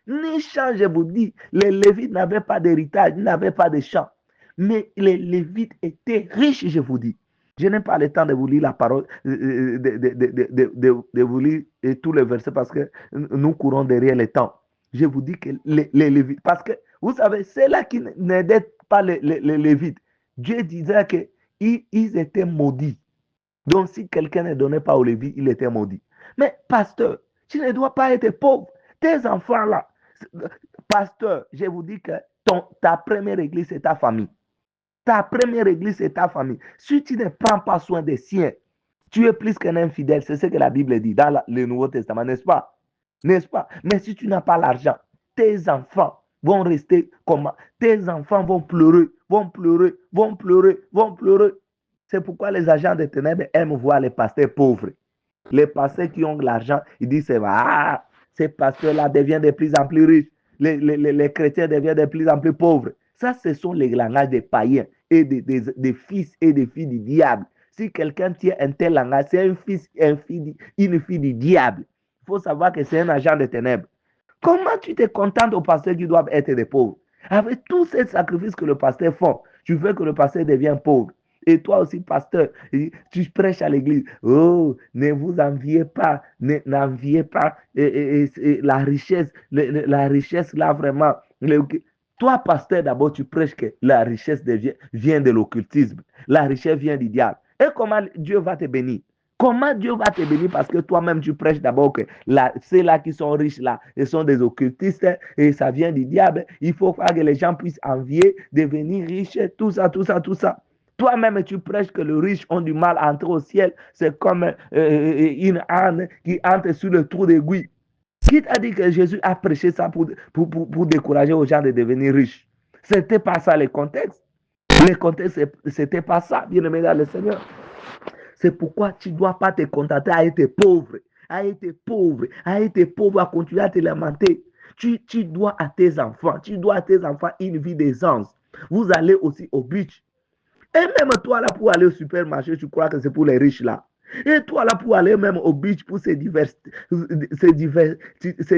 Ni champ, je vous dis, les Lévites n'avaient pas d'héritage, n'avaient pas de champ. Mais les Lévites étaient riches, je vous dis. Je n'ai pas le temps de vous lire la parole, de vous lire tous les versets parce que nous courons derrière le temps. Je vous dis que les Lévites, parce que vous savez, c'est là qui n'aidaient pas les Lévites. Dieu disait qu'ils étaient maudits. Donc, si quelqu'un ne donnait pas aux Lévites, il était maudit. Mais, pasteur, tu ne dois pas être pauvre. Tes enfants là, pasteur, je vous dis que ta première église, c'est ta famille. Ta première église, c'est ta famille. Si tu ne prends pas soin des siens, tu es plus qu'un infidèle. C'est ce que la Bible dit dans le Nouveau Testament, n'est-ce pas? N'est-ce pas? Mais si tu n'as pas l'argent, tes enfants vont rester comme... Tes enfants vont pleurer, vont pleurer, vont pleurer, vont pleurer. C'est pourquoi les agents des ténèbres aiment voir les pasteurs pauvres. Les pasteurs qui ont de l'argent, ils disent, ces pasteurs-là deviennent de plus en plus riches. Les chrétiens deviennent de plus en plus pauvres. Ça, ce sont les langages des païens et des fils et des filles du diable. Si quelqu'un tient un tel langage, c'est un fils, une fille du diable. Il faut savoir que c'est un agent des ténèbres. Comment tu te contentes aux pasteurs qui doivent être des pauvres? Avec tous ces sacrifices que le pasteur fait, tu veux que le pasteur devienne pauvre. Et toi aussi, pasteur, tu prêches à l'église. Oh, ne vous enviez pas, n'enviez pas la richesse, la richesse là vraiment. Toi, pasteur, d'abord, tu prêches que la richesse vient de l'occultisme. La richesse vient du diable. Et comment Dieu va te bénir? Comment Dieu va te bénir parce que toi-même tu prêches d'abord que ceux-là qui sont riches là, ils sont des occultistes et ça vient du diable. Il faut que les gens puissent envier, devenir riches, tout ça, tout ça, tout ça. Toi-même tu prêches que les riches ont du mal à entrer au ciel. C'est comme une âne qui entre sur le trou d'aiguille. Qui t'a dit que Jésus a prêché ça pour décourager aux gens de devenir riches? C'était pas ça le contexte. Le contexte, c'était pas ça, bien-aimé dans le Seigneur. C'est pourquoi tu ne dois pas te contenter à être pauvre, à être pauvre, à être pauvre, à continuer à te lamenter. Tu dois à tes enfants, une vie d'aisance. Vous allez aussi au beach. Et même toi là, pour aller au supermarché, tu crois que c'est pour les riches là. Et toi là, pour aller même au beach, pour se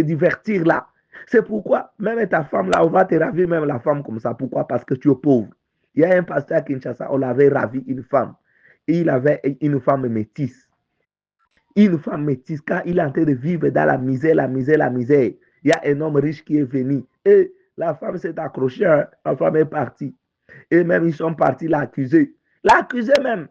divertir là. C'est pourquoi, même ta femme là, on va te ravir même la femme comme ça. Pourquoi? Parce que tu es pauvre. Il y a un pasteur à Kinshasa, on l'avait ravi une femme. Et il avait une femme métisse. Une femme métisse, quand il est en train de vivre dans la misère, la misère, la misère, il y a un homme riche qui est venu. Et la femme s'est accrochée, hein, la femme est partie. Et même ils sont partis l'accuser. L'accuser même.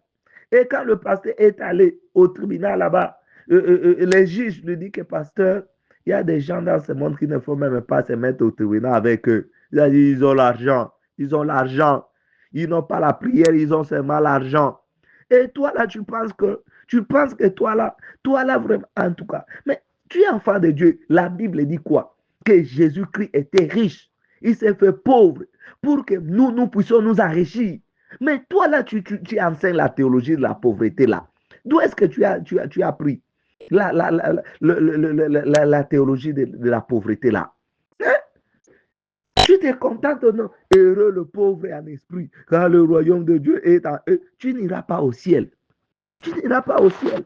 Et quand le pasteur est allé au tribunal là-bas, les juges lui disent que pasteur, il y a des gens dans ce monde qui ne faut même pas se mettre au tribunal avec eux. Ils ont l'argent. Ils ont l'argent. Ils n'ont pas la prière, ils ont seulement l'argent. Et toi là, tu penses que toi là vraiment, en tout cas. Mais tu es enfant de Dieu. La Bible dit quoi? Que Jésus-Christ était riche. Il s'est fait pauvre pour que nous puissions nous enrichir. Mais toi là, tu enseignes la théologie de la pauvreté là. D'où est-ce que tu as appris la théologie de la pauvreté là? Hein? Tu te contentes, non? Heureux le pauvre en esprit, car le royaume de Dieu est en eux. Tu n'iras pas au ciel. Tu n'iras pas au ciel.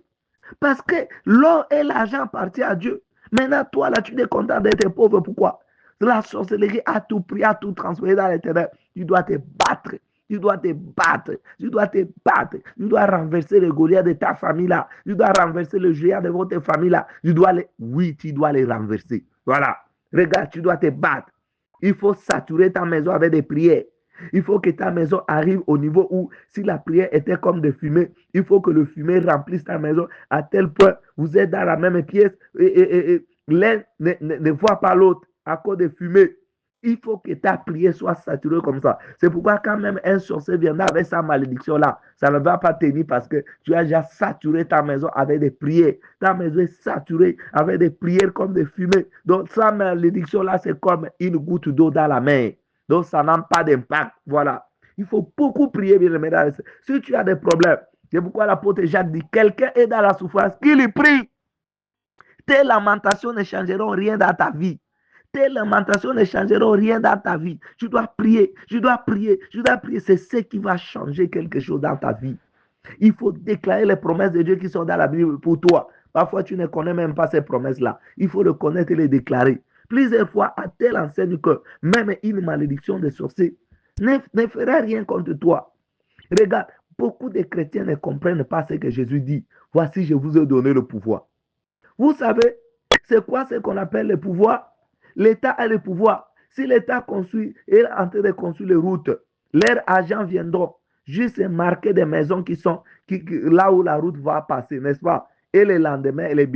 Parce que l'or et l'argent appartiennent à Dieu. Maintenant, toi, là, tu es content d'être pauvre. Pourquoi? La sorcellerie a tout pris, a tout transféré dans les ténèbres. Tu dois te battre. Tu dois te battre. Tu dois te battre. Tu dois renverser le Goliath de ta famille là. Tu dois renverser le géant de votre famille là. Oui, tu dois les renverser. Voilà. Regarde, tu dois te battre. Il faut saturer ta maison avec des prières. Il faut que ta maison arrive au niveau où, si la prière était comme de fumée, il faut que le fumée remplisse ta maison à tel point vous êtes dans la même pièce et l'un ne voit pas l'autre à cause de fumée. Il faut que ta prière soit saturée comme ça. C'est pourquoi quand même un sorcier viendra avec sa malédiction là, ça ne va pas tenir parce que tu as déjà saturé ta maison avec des prières. Ta maison est saturée avec des prières comme des fumées. Donc sa malédiction là, c'est comme une goutte d'eau dans la main. Donc, ça n'a pas d'impact. Voilà. Il faut beaucoup prier, bien aimé. Si tu as des problèmes, c'est pourquoi l'apôtre Jacques dit, quelqu'un est dans la souffrance, qu'il y prie. Tes lamentations ne changeront rien dans ta vie. Tes lamentations ne changeront rien dans ta vie. Tu dois prier, je dois prier, je dois prier. C'est ce qui va changer quelque chose dans ta vie. Il faut déclarer les promesses de Dieu qui sont dans la Bible pour toi. Parfois, tu ne connais même pas ces promesses-là. Il faut le connaître et les déclarer. Plusieurs fois, à tel enseigne que même une malédiction de sorcier ne fera rien contre toi. Regarde, beaucoup de chrétiens ne comprennent pas ce que Jésus dit. Voici, je vous ai donné le pouvoir. Vous savez, c'est quoi ce qu'on appelle le pouvoir? L'État a le pouvoir. Si l'État construit, est en train de construire les routes, leurs agents viendront juste marquer des maisons qui sont là où la route va passer, n'est-ce pas? Et le lendemain, les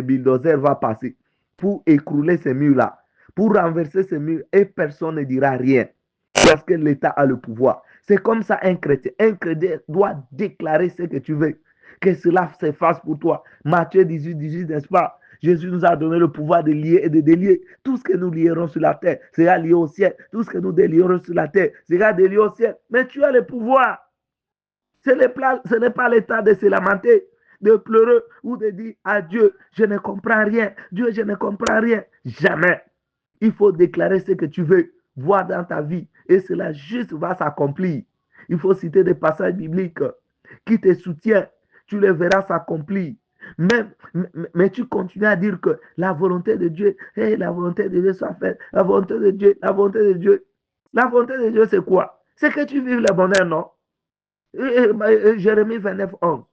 bulldozers vont passer pour écrouler ces murs-là, pour renverser ces murs et personne ne dira rien parce que l'État a le pouvoir. C'est comme ça un chrétien. Un chrétien doit déclarer ce que tu veux, que cela se fasse pour toi. Matthieu 18, 18, n'est-ce pas? Jésus nous a donné le pouvoir de lier et de délier. Tout ce que nous lierons sur la terre sera lié au ciel. Tout ce que nous délierons sur la terre sera délié au ciel. Mais tu as le pouvoir. Ce n'est pas l'état de se lamenter, de pleurer ou de dire à Dieu, je ne comprends rien. Dieu, je ne comprends rien. Jamais. Il faut déclarer ce que tu veux voir dans ta vie et cela juste va s'accomplir. Il faut citer des passages bibliques qui te soutiennent. Tu les verras s'accomplir. Mais tu continues à dire que la volonté de Dieu, hey, la volonté de Dieu soit faite. La volonté de Dieu, la volonté de Dieu. La volonté de Dieu, c'est quoi? C'est que tu vives le bonheur, non? Jérémie 29, 11.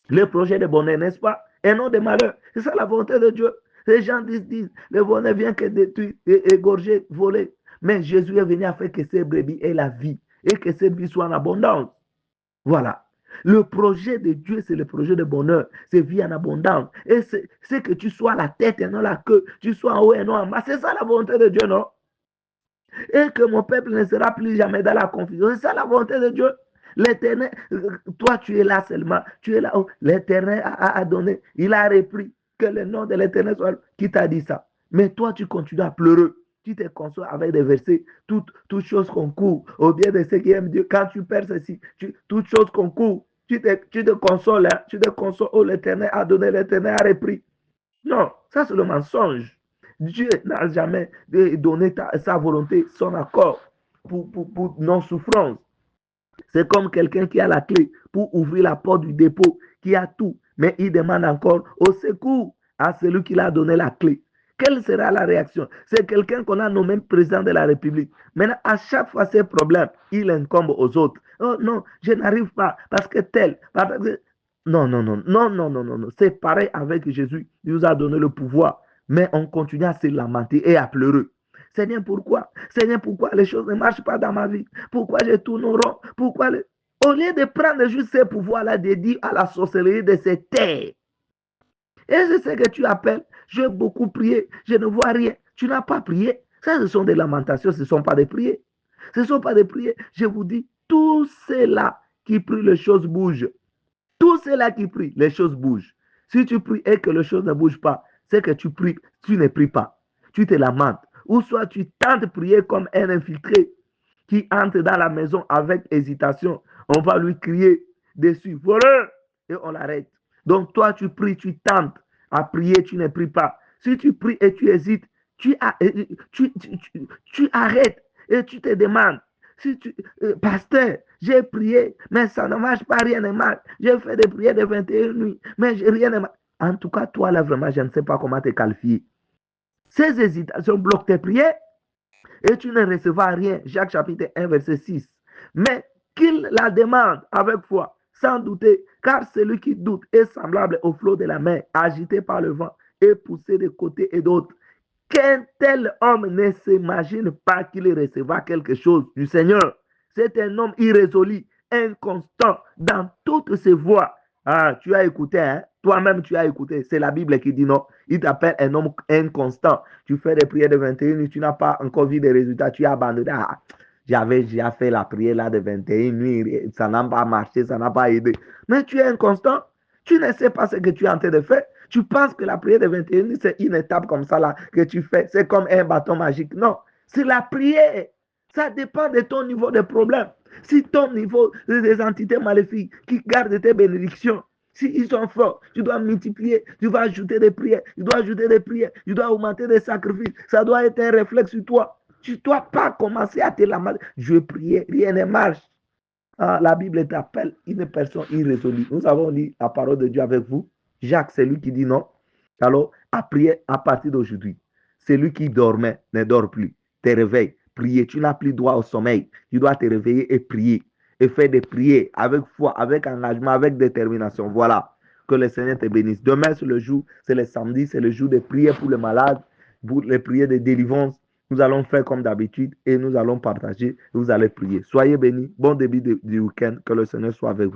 Le projet de bonheur, n'est-ce pas? Et non de malheur. C'est ça la volonté de Dieu. Les gens disent, le bonheur vient que détruire, égorger, voler. Mais Jésus est venu afin que ces brebis aient la vie et que ces brebis soient en abondance. Voilà. Le projet de Dieu, c'est le projet de bonheur. C'est vie en abondance. Et c'est que tu sois la tête et non la queue. Tu sois en haut et non en bas. C'est ça la volonté de Dieu, non? Et que mon peuple ne sera plus jamais dans la confusion. C'est ça la volonté de Dieu. L'Éternel, toi tu es là seulement, tu es là où l'Éternel a donné, il a repris que le nom de l'Éternel soit, qui t'a dit ça. Mais toi tu continues à pleurer, tu te consoles avec des versets, toute chose concourt au bien de ceux qui aiment Dieu. Quand tu perds ceci, toute chose concourt. Tu te consoles, hein, tu te consoles. Oh, l'Éternel a donné, l'Éternel a repris. Non, ça c'est le mensonge. Dieu n'a jamais donné sa volonté, son accord pour non-souffrance. C'est comme quelqu'un qui a la clé pour ouvrir la porte du dépôt, qui a tout, mais il demande encore au secours à celui qui l'a donné la clé. Quelle sera la réaction? C'est quelqu'un qu'on a nommé président de la République. Maintenant, à chaque fois ces problèmes, il incombe aux autres. Oh non, je n'arrive pas parce que tel. Parce que... Non, non, non, non, non, non, non, non. C'est pareil avec Jésus. Il nous a donné le pouvoir. Mais on continue à se lamenter et à pleurer. Seigneur, pourquoi? Seigneur, pourquoi les choses ne marchent pas dans ma vie? Pourquoi je tourne au rond? Pourquoi Au lieu de prendre juste ces pouvoirs-là, de dire à la sorcellerie de se taire. Et c'est ce que tu appelles, j'ai beaucoup prié, je ne vois rien. Tu n'as pas prié. Ça, ce sont des lamentations, ce ne sont pas des prières. Ce ne sont pas des prières. Je vous dis, tous ceux-là qui prient, les choses bougent. Tous ceux-là qui prient, les choses bougent. Si tu pries et que les choses ne bougent pas, c'est que tu pries, tu ne pries pas. Tu te lamentes. Ou soit tu tentes de prier comme un infiltré qui entre dans la maison avec hésitation. On va lui crier dessus, voleur, et on l'arrête. Donc toi, tu pries, tu tentes à prier, tu ne pries pas. Si tu pries et tu hésites, tu arrêtes et tu te demandes, si pasteur, j'ai prié, mais ça ne marche pas, rien ne marche. J'ai fait des prières de 21 nuits, mais rien ne marche. En tout cas, toi, là, vraiment, je ne sais pas comment te qualifier. Ces hésitations bloquent tes prières et tu ne recevras rien. Jacques chapitre 1, verset 6. Mais qu'il la demande avec foi, sans douter, car celui qui doute est semblable au flot de la mer, agité par le vent et poussé de côté et d'autre. Qu'un tel homme ne s'imagine pas qu'il recevra quelque chose du Seigneur. C'est un homme irrésolu, inconstant dans toutes ses voies. Ah, tu as écouté, hein? Toi-même tu as écouté. C'est la Bible qui dit non. Il t'appelle un homme inconstant. Tu fais des prières de 21 nuits, tu n'as pas encore vu des résultats, tu as abandonné. Ah, j'avais déjà fait la prière là de 21 nuits, ça n'a pas marché, ça n'a pas aidé. Mais tu es inconstant. Tu ne sais pas ce que tu es en train de faire. Tu penses que la prière de 21 nuits, c'est une étape comme ça là que tu fais. C'est comme un bâton magique. Non, c'est la prière. Ça dépend de ton niveau de problème. Si ton niveau des entités maléfiques qui gardent tes bénédictions, si ils sont forts, tu dois multiplier, tu vas ajouter des prières, tu dois ajouter des prières, tu dois augmenter des sacrifices. Ça doit être un réflexe sur toi. Tu ne dois pas commencer à te lamenter. Je priais, rien ne marche. Ah, la Bible t'appelle une personne irrésolue. Nous avons lu la parole de Dieu avec vous. Jacques, c'est lui qui dit non. Alors, à prier à partir d'aujourd'hui. Celui qui dormait ne dort plus. Te réveille, prier. Tu n'as plus droit au sommeil. Tu dois te réveiller et prier. Et faire des prières avec foi, avec engagement, avec détermination. Voilà. Que le Seigneur te bénisse. Demain, c'est le jour, c'est le samedi, c'est le jour de prière pour les malades, pour les prières de délivrance. Nous allons faire comme d'habitude et nous allons partager. Vous allez prier. Soyez bénis. Bon début du week-end. Que le Seigneur soit avec vous.